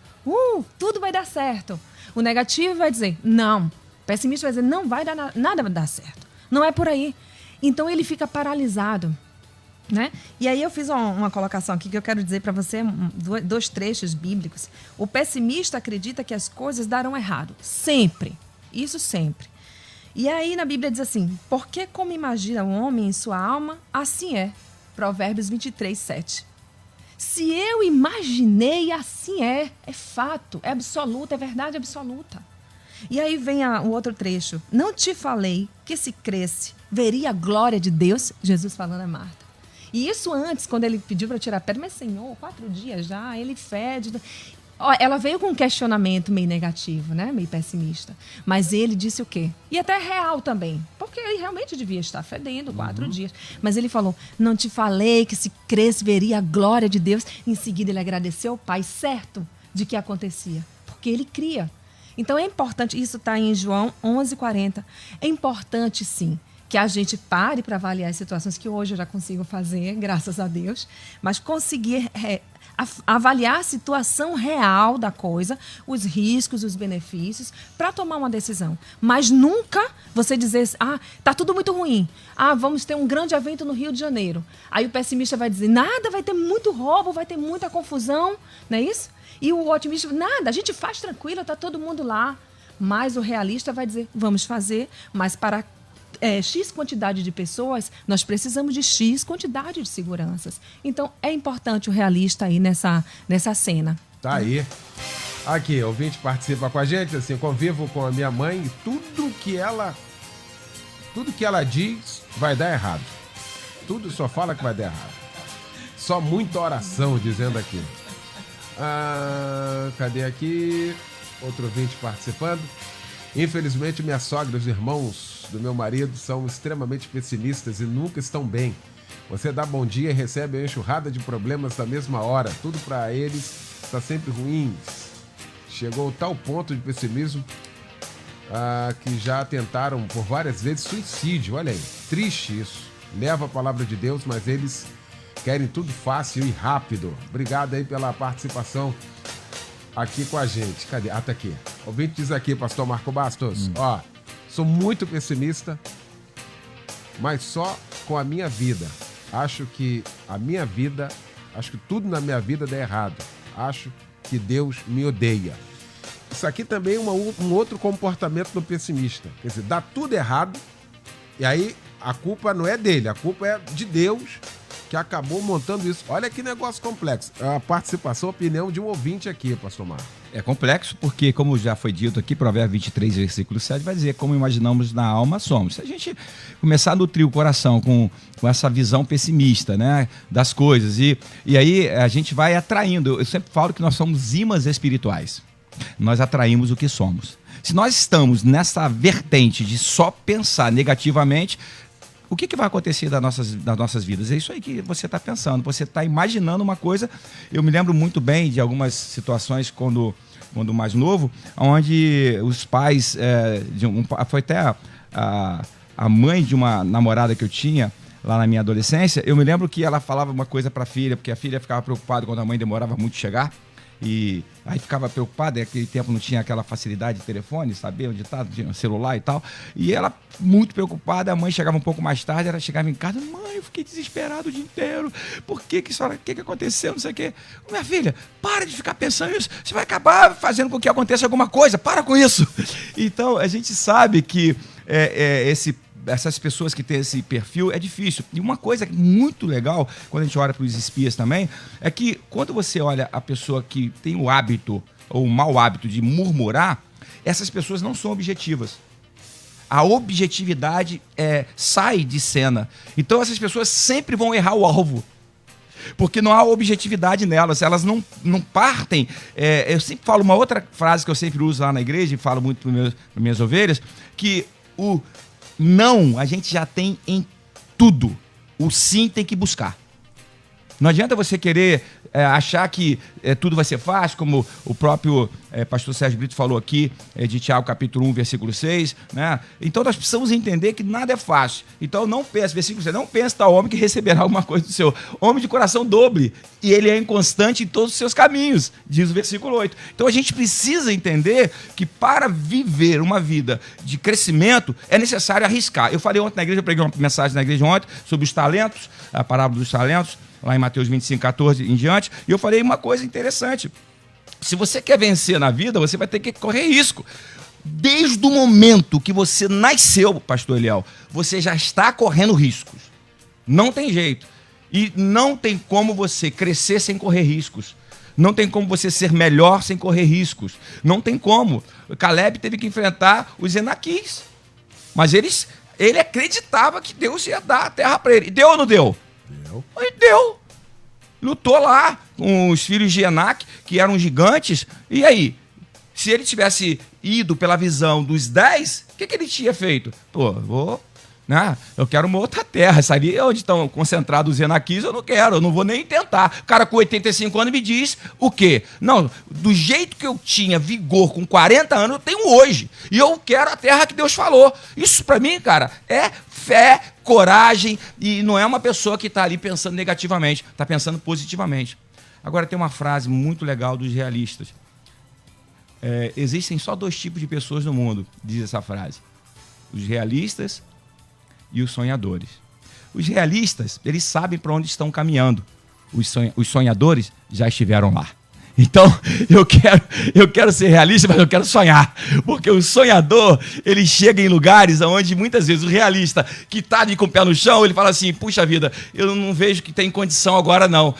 Tudo vai dar certo. O negativo vai dizer, não. O pessimista vai dizer, não vai dar nada vai dar certo. Não é por aí. Então ele fica paralisado. Né? E aí eu fiz uma colocação aqui que eu quero dizer para você, 2 trechos bíblicos. O pessimista acredita que as coisas darão errado. Sempre. Isso sempre. E aí na Bíblia diz assim, porque como imagina o homem em sua alma, assim é. Provérbios 23, 7. Se eu imaginei, assim é fato, é absoluto, é verdade absoluta. E aí vem o outro trecho. Não te falei que se cresce, veria a glória de Deus? Jesus falando a Marta. E isso antes, quando ele pediu para tirar a pedra, mas Senhor, 4 dias já, ele fede. Ela veio com um questionamento meio negativo, né? Meio pessimista. Mas ele disse o quê? E até real também. Porque ele realmente devia estar fedendo 4 dias. Mas ele falou, não te falei que se cresce, veria a glória de Deus. Em seguida ele agradeceu ao Pai, certo de que acontecia. Porque ele cria. Então é importante, isso está em João 11:40. É importante, sim, que a gente pare para avaliar as situações que hoje eu já consigo fazer, graças a Deus, mas conseguir avaliar a situação real da coisa, os riscos, os benefícios, para tomar uma decisão. Mas nunca você dizer, tá tudo muito ruim. Vamos ter um grande evento no Rio de Janeiro. Aí o pessimista vai dizer, nada, vai ter muito roubo, vai ter muita confusão, não é isso? E o otimista, nada, a gente faz tranquilo, tá todo mundo lá. Mas o realista vai dizer, vamos fazer, mas para X quantidade de pessoas, nós precisamos de X quantidade de seguranças. Então, é importante o realista aí nessa cena.
Tá aí. Aqui, ouvinte participa com a gente, assim, convivo com a minha mãe e tudo que ela diz vai dar errado. Tudo só fala que vai dar errado. Só muita oração, dizendo aqui. Cadê aqui? Outro ouvinte participando. Infelizmente, minha sogra e os irmãos do meu marido são extremamente pessimistas e nunca estão bem. Você dá bom dia e recebe uma enxurrada de problemas na mesma hora. Tudo para eles está sempre ruim. Chegou a tal ponto de pessimismo que já tentaram por várias vezes suicídio. Olha aí, triste isso. Leva a palavra de Deus, mas eles querem tudo fácil e rápido. Obrigado aí pela participação aqui com a gente. Cadê? Tá aqui. O ouvinte diz aqui, pastor Marco Bastos, sou muito pessimista, mas só com a minha vida. Acho que tudo na minha vida dá errado. Acho que Deus me odeia. Isso aqui também é um outro comportamento do pessimista. Quer dizer, dá tudo errado, e aí a culpa não é dele, a culpa é de Deus, que acabou montando isso. Olha que negócio complexo. A participação, a opinião de um ouvinte aqui, pastor Marco.
É complexo porque, como já foi dito aqui, Provérbios 23, versículo 7, vai dizer como imaginamos na alma somos. Se a gente começar a nutrir o coração com essa visão pessimista, né, das coisas, e aí a gente vai atraindo. Eu sempre falo que nós somos imãs espirituais. Nós atraímos o que somos. Se nós estamos nessa vertente de só pensar negativamente, o que vai acontecer das nossas vidas? É isso aí que você está pensando. Você está imaginando uma coisa. Eu me lembro muito bem de algumas situações quando mais novo, onde os pais... foi até a mãe de uma namorada que eu tinha lá na minha adolescência. Eu me lembro que ela falava uma coisa para a filha, porque a filha ficava preocupada quando a mãe demorava muito a chegar. E aí ficava preocupada, naquele tempo não tinha aquela facilidade de telefone, saber onde está, tinha celular e tal. E ela, muito preocupada, a mãe chegava um pouco mais tarde, ela chegava em casa, mãe, eu fiquei desesperado o dia inteiro, por que aconteceu, não sei o quê. Minha filha, para de ficar pensando nisso, você vai acabar fazendo com que aconteça alguma coisa, para com isso. Então, a gente sabe que essas pessoas que têm esse perfil é difícil. E uma coisa muito legal, quando a gente olha para os espias também, é que quando você olha a pessoa que tem o hábito, ou o mau hábito de murmurar, essas pessoas não são objetivas. A objetividade sai de cena. Então essas pessoas sempre vão errar o alvo. Porque não há objetividade nelas, elas não partem. Eu sempre falo uma outra frase que eu sempre uso lá na igreja, e falo muito para minhas ovelhas, que o não, a gente já tem em tudo. O sim tem que buscar. Não adianta você querer achar que tudo vai ser fácil, como o próprio pastor Sérgio Brito falou aqui, de Tiago capítulo 1, versículo 6, né? Então nós precisamos entender que nada é fácil. Então não pense, versículo 6, não pense tal homem que receberá alguma coisa do Senhor. Homem de coração dobre, e ele é inconstante em todos os seus caminhos, diz o versículo 8. Então a gente precisa entender que para viver uma vida de crescimento é necessário arriscar. Eu falei ontem na igreja, eu preguei uma mensagem na igreja ontem sobre os talentos, a parábola dos talentos, lá em Mateus 25, 14 em diante, e eu falei uma coisa interessante. Se você quer vencer na vida, você vai ter que correr risco. Desde o momento que você nasceu, pastor Eliel, você já está correndo riscos. Não tem jeito. E não tem como você crescer sem correr riscos. Não tem como você ser melhor sem correr riscos. Não tem como. O Caleb teve que enfrentar os Enaquis. Mas ele acreditava que Deus ia dar a terra para ele. E deu ou não deu? E deu. Lutou lá com os filhos de Enac, que eram gigantes. E aí? Se ele tivesse ido pela visão dos 10, o que ele tinha feito? Eu quero uma outra terra. Ali onde estão concentrados os Enaquis, eu não vou nem tentar. O cara com 85 anos me diz o quê? Não, do jeito que eu tinha vigor com 40 anos, eu tenho hoje. E eu quero a terra que Deus falou. Isso pra mim, cara, é fé, coragem, e não é uma pessoa que está ali pensando negativamente, está pensando positivamente. Agora tem uma frase muito legal dos realistas. Existem só 2 tipos de pessoas no mundo, diz essa frase. Os realistas e os sonhadores. Os realistas, eles sabem para onde estão caminhando. Os sonhadores já estiveram lá. Então, eu quero ser realista, mas eu quero sonhar. Porque o sonhador, ele chega em lugares onde muitas vezes o realista, que está ali com o pé no chão, ele fala assim, puxa vida, eu não vejo que tem condição agora não.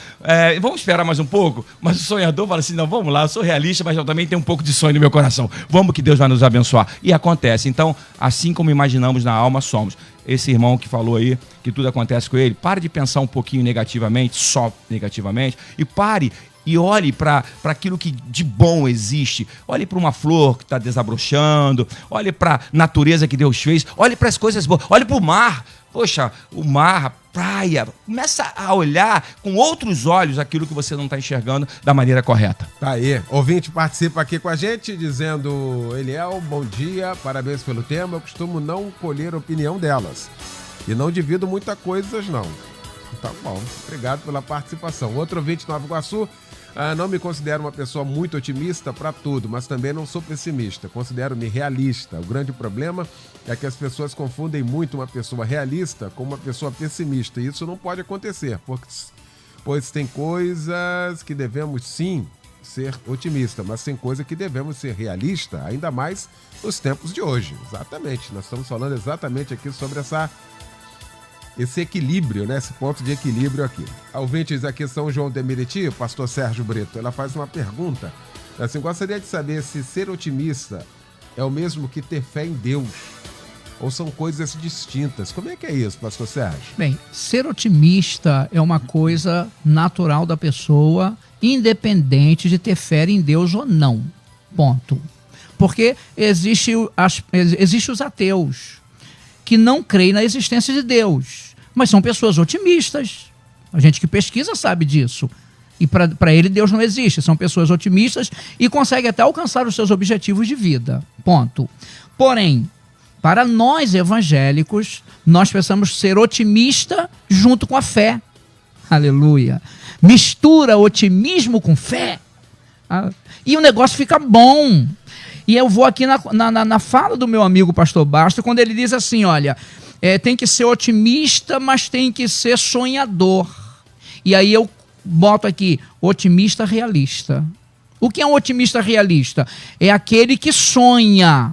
Vamos esperar mais um pouco? Mas o sonhador fala assim, não, vamos lá, eu sou realista, mas eu também tenho um pouco de sonho no meu coração. Vamos que Deus vai nos abençoar. E acontece. Então, assim como imaginamos na alma, somos. Esse irmão que falou aí, que tudo acontece com ele, pare de pensar um pouquinho negativamente, só negativamente, e pare e olhe para aquilo que de bom existe. Olhe para uma flor que está desabrochando, olhe para a natureza que Deus fez, olhe para as coisas boas, olhe para o mar. Poxa, o mar, a praia, começa a olhar com outros olhos aquilo que você não está enxergando da maneira correta.
Tá aí, ouvinte participa aqui com a gente dizendo, Eliel, bom dia, parabéns pelo tema, eu costumo não colher a opinião delas e não divido muitas coisas não. Tá bom, obrigado pela participação. Outro ouvinte, Nova Iguaçu, não me considero uma pessoa muito otimista para tudo, mas também não sou pessimista, considero-me realista. O grande problema é que as pessoas confundem muito uma pessoa realista com uma pessoa pessimista, e isso não pode acontecer, pois tem coisas que devemos sim ser otimista, mas tem coisa que devemos ser realista, ainda mais nos tempos de hoje. Exatamente, nós estamos falando exatamente aqui sobre esse equilíbrio, né? Esse ponto de equilíbrio aqui. Ouvintes aqui São João de Meriti, o pastor Sérgio Brito, ela faz uma pergunta, assim, gostaria de saber se ser otimista é o mesmo que ter fé em Deus, ou são coisas distintas. Como é que é isso, pastor Sérgio?
Bem, ser otimista é uma coisa natural da pessoa, independente de ter fé em Deus ou não. Ponto. Porque existe os ateus, que não creem na existência de Deus, mas são pessoas otimistas. A gente que pesquisa sabe disso. E para ele Deus não existe. São pessoas otimistas e conseguem até alcançar os seus objetivos de vida. Ponto. Porém, para nós evangélicos, nós precisamos ser otimista junto com a fé. Aleluia. Mistura otimismo com fé. E o negócio fica bom. E eu vou aqui na fala do meu amigo pastor Basto, quando ele diz assim, olha, tem que ser otimista, mas tem que ser sonhador. E aí eu boto aqui, otimista realista. O que é um otimista realista? É aquele que sonha,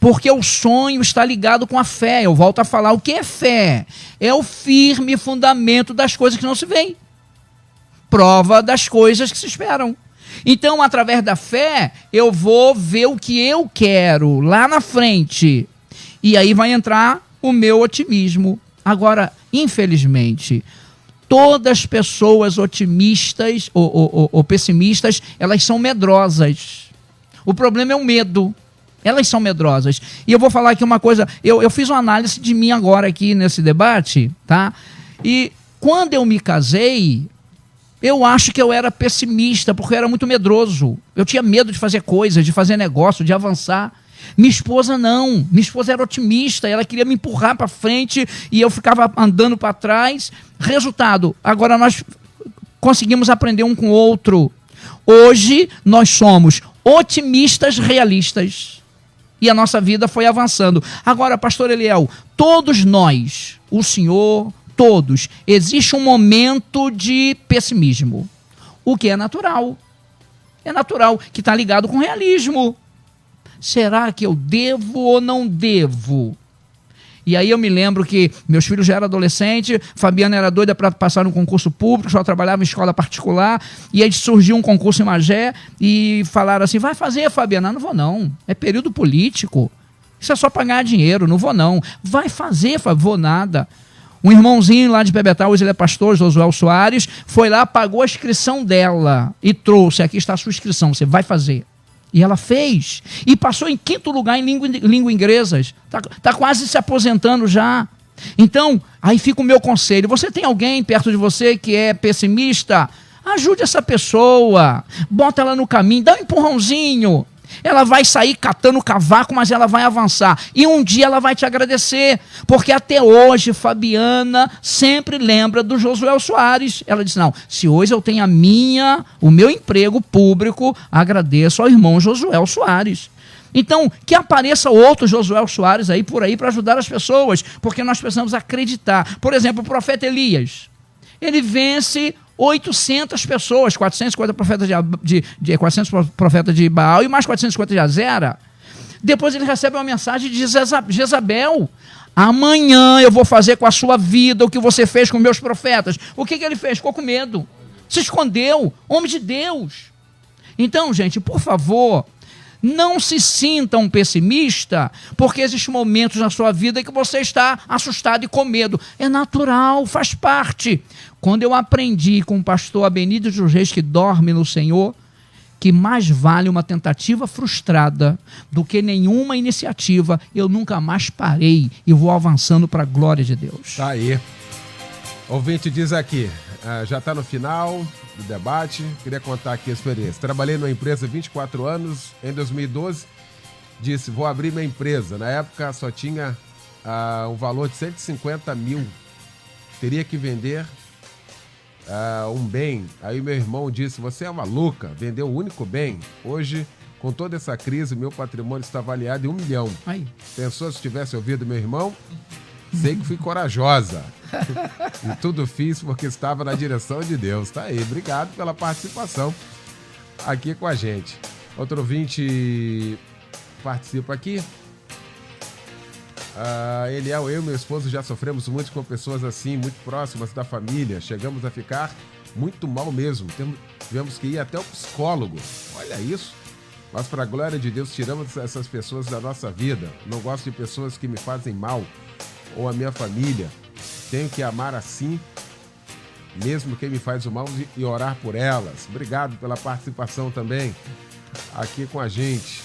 porque o sonho está ligado com a fé. Eu volto a falar, o que é fé? É o firme fundamento das coisas que não se veem. Prova das coisas que se esperam. Então, através da fé, eu vou ver o que eu quero lá na frente. E aí vai entrar o meu otimismo. Agora, infelizmente, todas as pessoas otimistas ou pessimistas, elas são medrosas. O problema é o medo. Elas são medrosas. E eu vou falar aqui uma coisa. Eu fiz uma análise de mim agora aqui nesse debate, tá? E quando eu me casei, Eu acho que eu era pessimista, porque eu era muito medroso. Eu tinha medo de fazer coisas, de fazer negócio, de avançar. Minha esposa não. Minha esposa era otimista, ela queria me empurrar para frente e eu ficava andando para trás. Resultado, agora nós conseguimos aprender um com o outro. Hoje nós somos otimistas realistas. E a nossa vida foi avançando. Agora, pastor Eliel, todos nós, o senhor, todos, existe um momento de pessimismo. O que é natural. É natural, que está ligado com realismo. Será que eu devo ou não devo? E aí eu me lembro que meus filhos já eram adolescentes, Fabiana era doida para passar no concurso público, só trabalhava em escola particular, e aí surgiu um concurso em Magé e falaram assim, vai fazer, Fabiana? Não vou não, é período político, isso é só para ganhar dinheiro, não vou não. Vai fazer, vou nada. Um irmãozinho lá de Bebetal, hoje ele é pastor, Josué Soares, foi lá, pagou a inscrição dela e trouxe, aqui está a sua inscrição, você vai fazer. E ela fez. E passou em 5º lugar em língua inglesas. Tá quase se aposentando já. Então, aí fica o meu conselho. Você tem alguém perto de você que é pessimista? Ajude essa pessoa. Bota ela no caminho. Dá um empurrãozinho. Ela vai sair catando cavaco, mas ela vai avançar. E um dia ela vai te agradecer. Porque até hoje, Fabiana sempre lembra do Josué Soares. Ela diz, não, se hoje eu tenho o meu emprego público, agradeço ao irmão Josué Soares. Então, que apareça outro Josué Soares aí por aí para ajudar as pessoas. Porque nós precisamos acreditar. Por exemplo, o profeta Elias. Ele vence 800 pessoas, 450 400 profetas de Baal e mais 450 de Azera. Depois ele recebe uma mensagem de Jezabel. Amanhã eu vou fazer com a sua vida o que você fez com meus profetas. O que ele fez? Ficou com medo. Se escondeu. Homem de Deus. Então, gente, por favor, não se sinta um pessimista, porque existem momentos na sua vida que você está assustado e com medo. É natural, faz parte. Quando eu aprendi com o pastor Abenito dos Reis, que dorme no Senhor, que mais vale uma tentativa frustrada do que nenhuma iniciativa, eu nunca mais parei e vou avançando para a glória de Deus.
Tá aí. Ouvinte diz aqui, já está no final do debate, queria contar aqui a experiência. Trabalhei numa empresa 24 anos, em 2012, disse, vou abrir minha empresa. Na época só tinha um valor de 150 mil. Teria que vender um bem. Aí meu irmão disse, você é maluca, vendeu o único bem. Hoje, com toda essa crise, meu patrimônio está avaliado em 1 milhão.
Aí.
Pensou se tivesse ouvido meu irmão? Sei que fui corajosa. E tudo fiz porque estava na direção de Deus. Tá aí, obrigado pela participação aqui com a gente. Outro ouvinte participa aqui. Eu e meu esposo já sofremos muito com pessoas assim, muito próximas da família. Chegamos a ficar muito mal mesmo. Tivemos que ir até o psicólogo. Olha isso. Mas para a glória de Deus, tiramos essas pessoas da nossa vida. Não gosto de pessoas que me fazem mal ou a minha família. Tenho que amar assim, mesmo quem me faz o mal, e orar por elas. Obrigado pela participação também aqui com a gente.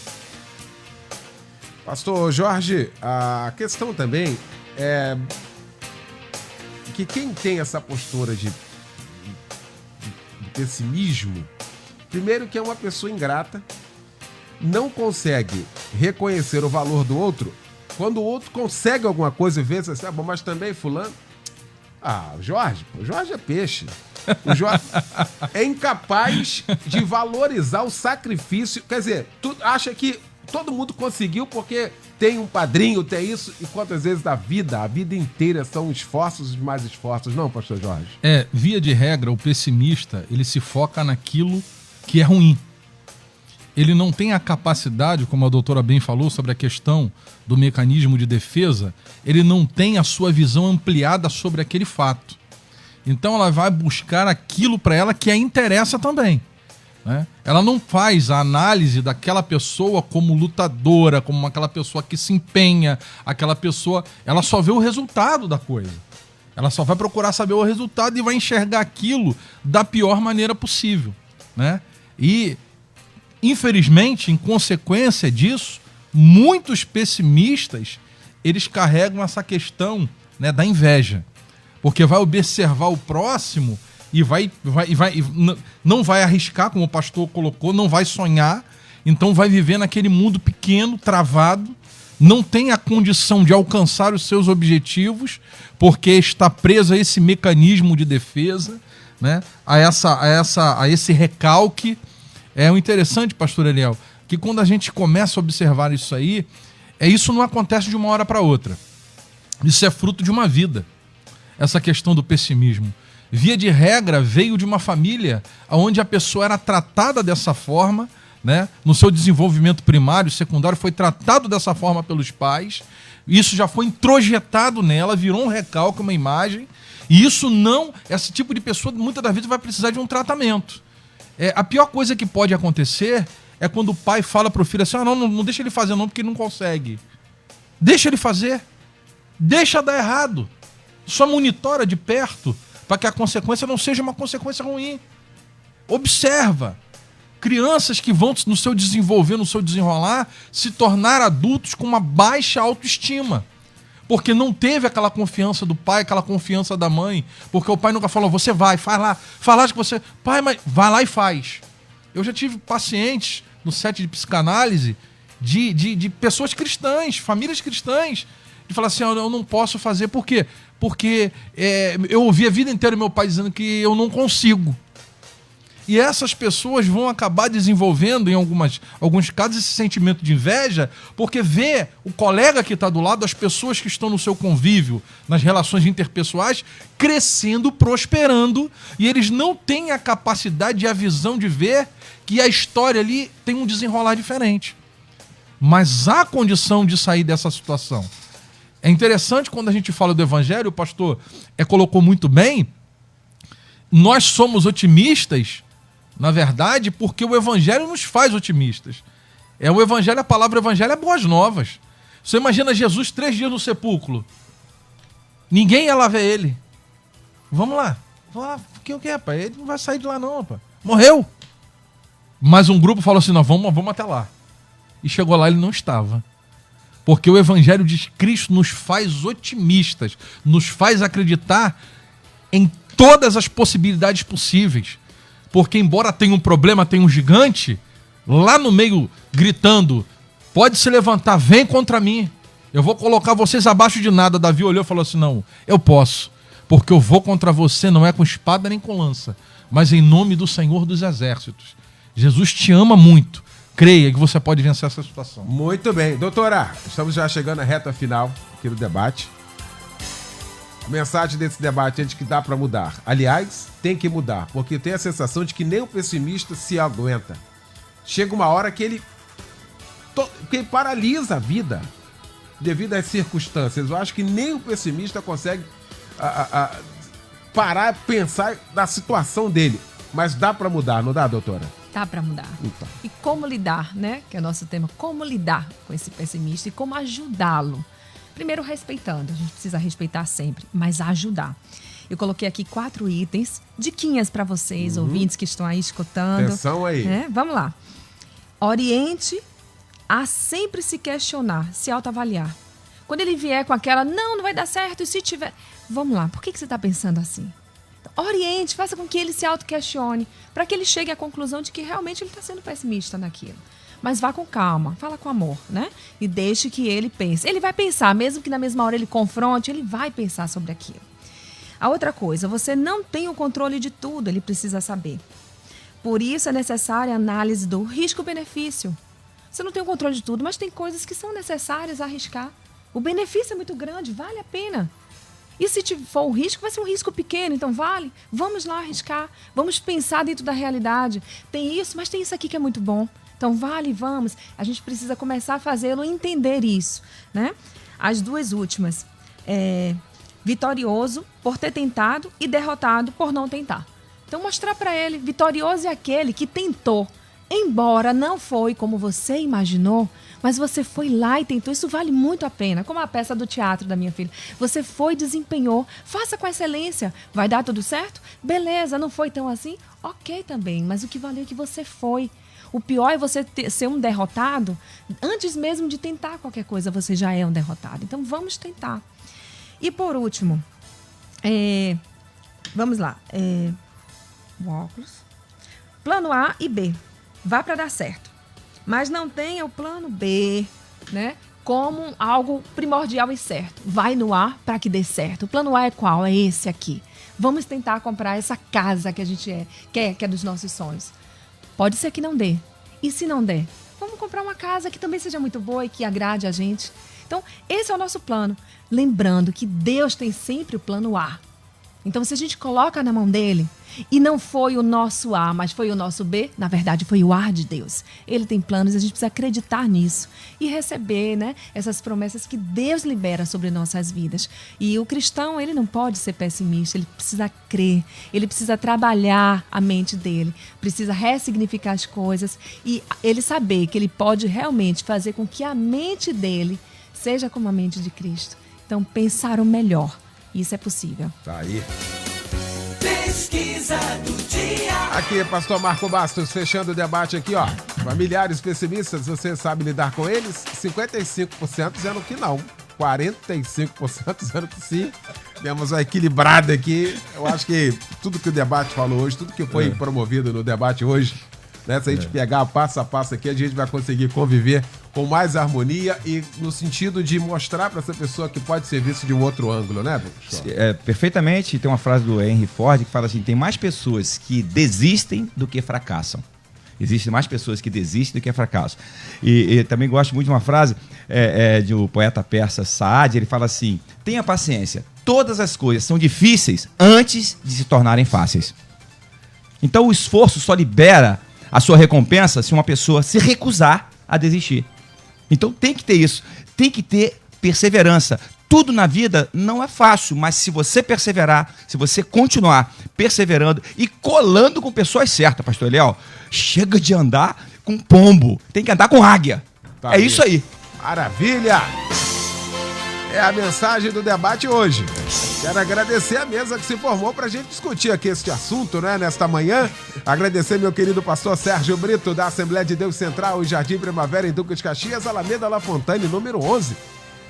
Pastor Jorge, a questão também é que quem tem essa postura de pessimismo, primeiro que é uma pessoa ingrata, não consegue reconhecer o valor do outro. Quando o outro consegue alguma coisa e vê assim, bom, mas também fulano. O Jorge é peixe. O Jorge é incapaz de valorizar o sacrifício. Quer dizer, tu acha que todo mundo conseguiu porque tem um padrinho, tem isso, e quantas vezes a vida inteira são esforços e mais esforços, não, pastor Jorge?
Via de regra, o pessimista, ele se foca naquilo que é ruim. Ele não tem a capacidade, como a doutora bem falou sobre a questão do mecanismo de defesa, ele não tem a sua visão ampliada sobre aquele fato. Então ela vai buscar aquilo para ela que a interessa também. Né? Ela não faz a análise daquela pessoa como lutadora, como aquela pessoa que se empenha, aquela pessoa... Ela só vê o resultado da coisa. Ela só vai procurar saber o resultado e vai enxergar aquilo da pior maneira possível. Né? E, infelizmente, em consequência disso, muitos pessimistas, eles carregam essa questão, né, da inveja. Porque vai observar o próximo e não vai arriscar, como o pastor colocou, não vai sonhar, então vai viver naquele mundo pequeno, travado, não tem a condição de alcançar os seus objetivos, porque está preso a esse mecanismo de defesa, né? a esse recalque. É o interessante, pastor Eliel, que quando a gente começa a observar isso aí, isso não acontece de uma hora para outra. Isso é fruto de uma vida, essa questão do pessimismo. Via de regra, veio de uma família onde a pessoa era tratada dessa forma, né? No seu desenvolvimento primário, secundário, foi tratado dessa forma pelos pais. Isso já foi introjetado nela, virou um recalque, uma imagem. E isso não... Esse tipo de pessoa, muitas das vezes, vai precisar de um tratamento. A pior coisa que pode acontecer é quando o pai fala para o filho assim, não deixa ele fazer não, porque ele não consegue. Deixa ele fazer. Deixa dar errado. Só monitora de perto para que a consequência não seja uma consequência ruim. Observa. Crianças que vão no seu desenvolver, no seu desenrolar, se tornar adultos com uma baixa autoestima. Porque não teve aquela confiança do pai, aquela confiança da mãe. Porque o pai nunca falou, você vai, faz lá que você... Pai, mas vai lá e faz. Eu já tive pacientes no set de psicanálise de pessoas cristãs, famílias cristãs, de falar assim, eu não posso fazer. Por quê? Porque eu ouvi a vida inteira meu pai dizendo que eu não consigo. E essas pessoas vão acabar desenvolvendo, em alguns casos, esse sentimento de inveja, porque vê o colega que está do lado, as pessoas que estão no seu convívio, nas relações interpessoais, crescendo, prosperando, e eles não têm a capacidade e a visão de ver que a história ali tem um desenrolar diferente. Mas há condição de sair dessa situação. É interessante quando a gente fala do evangelho, o pastor colocou muito bem, nós somos otimistas, na verdade, porque o evangelho nos faz otimistas. O evangelho, a palavra evangelho é boas novas. Você imagina Jesus 3 dias no sepulcro. Ninguém ia lá ver ele. Vamos lá. O que é, pai? Ele não vai sair de lá não, rapaz. Morreu. Mas um grupo falou assim, não, vamos até lá. E chegou lá, ele não estava. Porque o evangelho de Cristo nos faz otimistas, nos faz acreditar em todas as possibilidades possíveis. Porque embora tenha um problema, tenha um gigante, lá no meio gritando, pode se levantar, vem contra mim, eu vou colocar vocês abaixo de nada. Davi olhou e falou assim, não, eu posso, porque eu vou contra você, não é com espada nem com lança, mas em nome do Senhor dos Exércitos. Jesus te ama muito, creia que você pode vencer essa situação.
Muito bem, doutora, estamos já chegando à reta final aqui do debate. A mensagem desse debate é de que dá para mudar. Aliás, tem que mudar, porque tem a sensação de que nem o pessimista se aguenta. Chega uma hora que ele paralisa a vida devido às circunstâncias. Eu acho que nem o pessimista consegue parar e pensar na situação dele. Mas dá para mudar, não dá, doutora?
Dá para mudar.
Então.
E como lidar, né? Que é o nosso tema. Como lidar com esse pessimista e como ajudá-lo. Primeiro, respeitando. A gente precisa respeitar sempre, mas ajudar. Eu coloquei aqui 4 itens, diquinhas para vocês, ouvintes que estão aí escutando.
Atenção aí.
Vamos lá. Oriente a sempre se questionar, se autoavaliar. Quando ele vier com aquela, não vai dar certo, e se tiver... Vamos lá, por que você está pensando assim? Então, oriente, faça com que ele se auto-questione, para que ele chegue à conclusão de que realmente ele está sendo pessimista naquilo. Mas vá com calma, fala com amor, né? E deixe que ele pense. Ele vai pensar, mesmo que na mesma hora ele confronte, ele vai pensar sobre aquilo. A outra coisa, você não tem o controle de tudo, ele precisa saber. Por isso é necessária a análise do risco-benefício. Você não tem o controle de tudo, mas tem coisas que são necessárias a arriscar. O benefício é muito grande, vale a pena. E se for um risco, vai ser um risco pequeno, então vale. Vamos lá arriscar, vamos pensar dentro da realidade. Tem isso, mas tem isso aqui que é muito bom. Então, vale, vamos. A gente precisa começar a fazê-lo entender isso, né? As 2 últimas. Vitorioso por ter tentado e derrotado por não tentar. Então, mostrar para ele, vitorioso é aquele que tentou. Embora não foi como você imaginou, mas você foi lá e tentou. Isso vale muito a pena. Como a peça do teatro da minha filha. Você foi, desempenhou. Faça com excelência. Vai dar tudo certo? Beleza, não foi tão assim? Ok também, mas o que valeu é que você foi. O pior é você ser um derrotado. Antes mesmo de tentar qualquer coisa, você já é um derrotado. Então, vamos tentar. E por último, vamos lá. o óculos. Plano A e B. Vá para dar certo. Mas não tenha o plano B, né? Como algo primordial e certo. Vai no A para que dê certo. O plano A é qual? É esse aqui. Vamos tentar comprar essa casa que a gente quer, que é dos nossos sonhos. Pode ser que não dê. E se não der? Vamos comprar uma casa que também seja muito boa e que agrade a gente. Então, esse é o nosso plano. Lembrando que Deus tem sempre o plano A. Então, se a gente coloca na mão dele e não foi o nosso A, mas foi o nosso B, na verdade foi o A de Deus. Ele tem planos e a gente precisa acreditar nisso e receber, né, essas promessas que Deus libera sobre nossas vidas. E o cristão, ele não pode ser pessimista, ele precisa crer, ele precisa trabalhar a mente dele, precisa ressignificar as coisas e ele saber que ele pode realmente fazer com que a mente dele seja como a mente de Cristo. Então, pensar o melhor. Isso é possível.
Tá aí.
Pesquisa do dia.
Aqui, pastor Marco Bastos, fechando o debate aqui, ó. Familiares pessimistas, você sabe lidar com eles? 55% dizendo que não. 45% dizendo que sim. Temos uma equilibrada aqui. Eu acho que tudo que o debate falou hoje, tudo que foi promovido no debate hoje, né? Se a gente pegar passo a passo aqui, a gente vai conseguir conviver com mais harmonia e no sentido de mostrar para essa pessoa que pode ser visto de um outro ângulo, né, professor?
Perfeitamente. Tem uma frase do Henry Ford que fala assim, tem mais pessoas que desistem do que fracassam. Existem mais pessoas que desistem do que fracassam. E também gosto muito de uma frase de um poeta persa Saad, ele fala assim, tenha paciência, todas as coisas são difíceis antes de se tornarem fáceis. Então o esforço só libera a sua recompensa se uma pessoa se recusar a desistir. Então tem que ter isso, tem que ter perseverança. Tudo na vida não é fácil, mas se você perseverar, se você continuar perseverando e colando com pessoas certas, pastor Eliel, chega de andar com pombo, tem que andar com águia.
Tá
isso aí.
Maravilha! É a mensagem do debate hoje. Quero agradecer a mesa que se formou para a gente discutir aqui este assunto, né, nesta manhã. Agradecer meu querido pastor Sérgio Brito, da Assembleia de Deus Central, em Jardim Primavera, em Duque de Caxias, Alameda La Fontaine, número 11.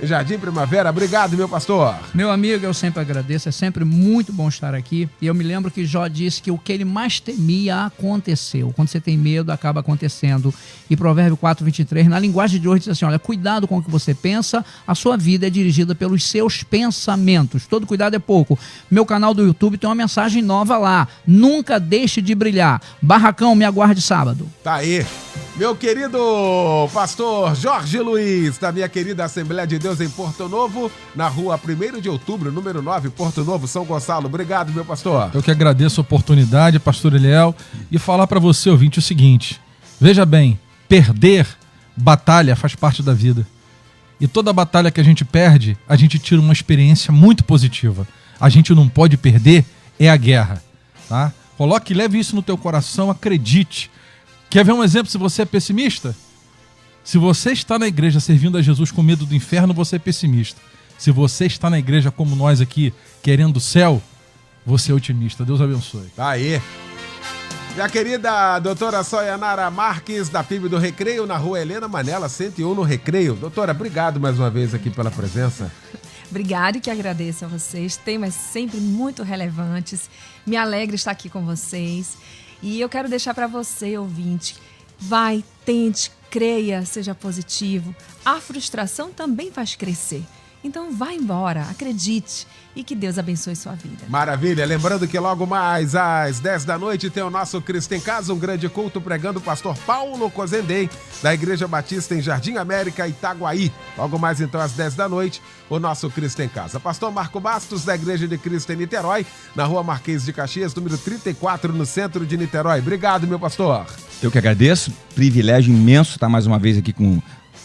Jardim Primavera, obrigado, meu pastor.
Meu amigo, eu sempre agradeço, é sempre muito bom estar aqui. E eu me lembro que Jó disse que o que ele mais temia aconteceu. Quando você tem medo, acaba acontecendo. E Provérbio 4:23, na linguagem de hoje, diz assim, olha, cuidado com o que você pensa, a sua vida é dirigida pelos seus pensamentos. Todo cuidado é pouco. Meu canal do YouTube tem uma mensagem nova lá. Nunca deixe de brilhar. Barracão, me aguarde sábado.
Tá aí. Meu querido pastor Jorge Luiz, da minha querida Assembleia de Deus em Porto Novo, na rua 1º de outubro, número 9, Porto Novo, São Gonçalo. Obrigado, meu pastor.
Eu que agradeço a oportunidade, pastor Eliel, e falar para você, ouvinte, o seguinte. Veja bem, perder batalha faz parte da vida. E toda batalha que a gente perde, a gente tira uma experiência muito positiva. A gente não pode perder, é a guerra. Tá? Coloque, leve isso no teu coração, acredite. Quer ver um exemplo se você é pessimista? Se você está na igreja servindo a Jesus com medo do inferno, você é pessimista. Se você está na igreja como nós aqui, querendo o céu, você é otimista. Deus abençoe.
Tá aí. Minha querida doutora Soyanara Marques, da PIB do Recreio, na rua Helena Manela, 101 no Recreio. Doutora, obrigado mais uma vez aqui pela presença.
Obrigada e que agradeço a vocês. Temas sempre muito relevantes. Me alegra estar aqui com vocês. E eu quero deixar para você, ouvinte, vai, tente, creia, seja positivo. A frustração também faz crescer. Então vai embora, acredite e que Deus abençoe sua vida.
Maravilha, lembrando que logo mais às 10 da noite tem o nosso Cristo em Casa, um grande culto pregando o pastor Paulo Cozendem, da Igreja Batista em Jardim América, Itaguaí. Logo mais então às 10 da noite, o nosso Cristo em Casa. Pastor Marco Bastos, da Igreja de Cristo em Niterói, na rua Marquês de Caxias, número 34, no centro de Niterói. Obrigado, meu pastor.
Eu que agradeço, privilégio imenso estar mais uma vez aqui com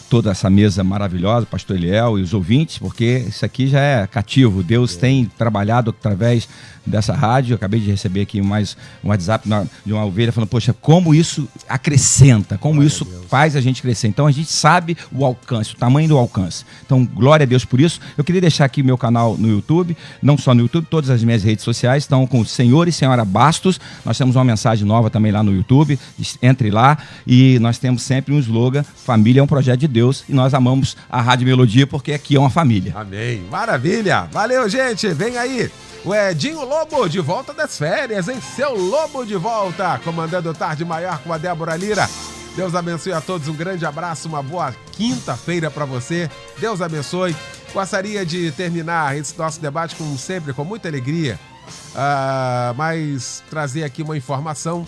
toda essa mesa maravilhosa, pastor Eliel e os ouvintes, porque isso aqui já é cativo. Deus tem trabalhado através dessa rádio. Eu acabei de receber aqui mais um WhatsApp de uma ovelha falando, poxa, como isso acrescenta, como isso faz a gente crescer. Então a gente sabe o alcance, o tamanho do alcance. Então, glória a Deus por isso. Eu queria deixar aqui meu canal no YouTube, não só no YouTube, todas as minhas redes sociais estão com o Senhor e Senhora Bastos. Nós temos uma mensagem nova também lá no YouTube, entre lá, e nós temos sempre um slogan, família é um projeto de Deus, e nós amamos a Rádio Melodia porque aqui é uma família.
Amém. Maravilha. Valeu, gente. Vem aí. O Edinho Lobo de volta das férias, hein? Seu Lobo de volta, comandando Tarde Maior com a Débora Lira. Deus abençoe a todos, um grande abraço, uma boa quinta-feira para você. Deus abençoe. Gostaria de terminar esse nosso debate, como sempre, com muita alegria, mas trazer aqui uma informação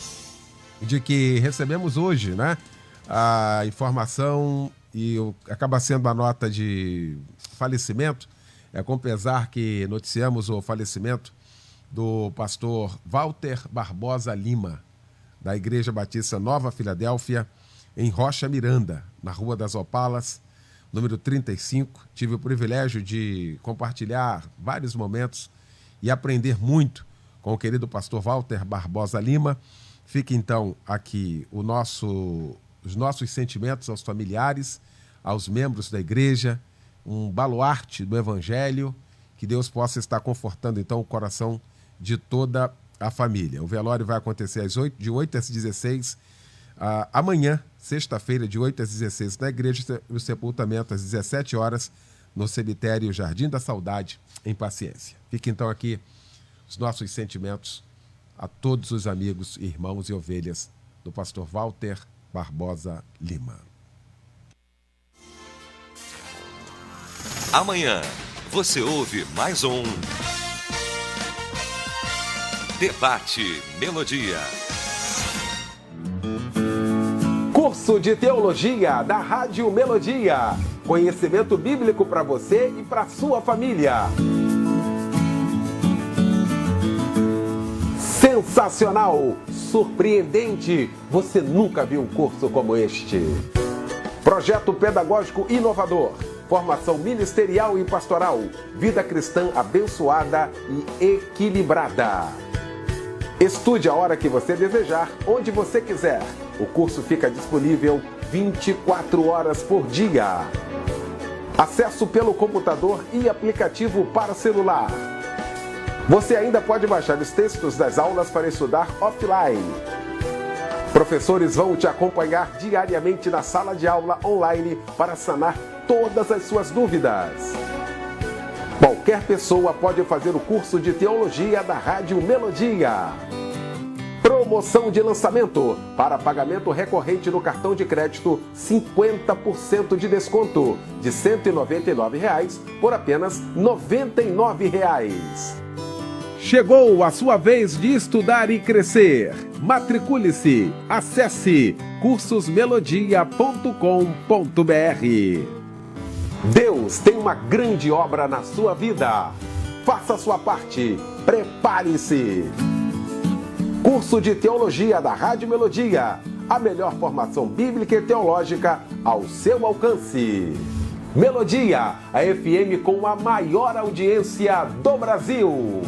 de que recebemos hoje, né? A informação e acaba sendo a nota de falecimento. É com pesar que noticiamos o falecimento do pastor Walter Barbosa Lima, da Igreja Batista Nova Filadélfia, em Rocha Miranda, na Rua das Opalas, número 35. Tive o privilégio de compartilhar vários momentos e aprender muito com o querido pastor Walter Barbosa Lima. Fica então aqui os nossos sentimentos aos familiares, aos membros da igreja, um baluarte do Evangelho, que Deus possa estar confortando então o coração de toda a família. O velório vai acontecer de 8 às 16, amanhã, sexta-feira, de 8 às 16 na igreja, e o sepultamento às 17 horas no cemitério Jardim da Saudade, em Paciência. Fica então aqui os nossos sentimentos a todos os amigos, irmãos e ovelhas do pastor Walter Barbosa Lima.
Amanhã você ouve mais um Debate Melodia.
Curso de Teologia da Rádio Melodia. Conhecimento bíblico para você e para sua família. Sensacional, surpreendente, você nunca viu um curso como este. Projeto pedagógico inovador, formação ministerial e pastoral, vida cristã abençoada e equilibrada. Estude a hora que você desejar, onde você quiser. O curso fica disponível 24 horas por dia. Acesso pelo computador e aplicativo para celular. Você ainda pode baixar os textos das aulas para estudar offline. Professores vão te acompanhar diariamente na sala de aula online para sanar todas as suas dúvidas. Qualquer pessoa pode fazer o curso de teologia da Rádio Melodia. Promoção de lançamento. Para pagamento recorrente no cartão de crédito, 50% de desconto. De R$ 199 por apenas R$ 99. Chegou a sua vez de estudar e crescer. Matricule-se. Acesse cursosmelodia.com.br. Deus tem uma grande obra na sua vida. Faça a sua parte. Prepare-se. Curso de Teologia da Rádio Melodia. A melhor formação bíblica e teológica ao seu alcance. Melodia, a FM com a maior audiência do Brasil.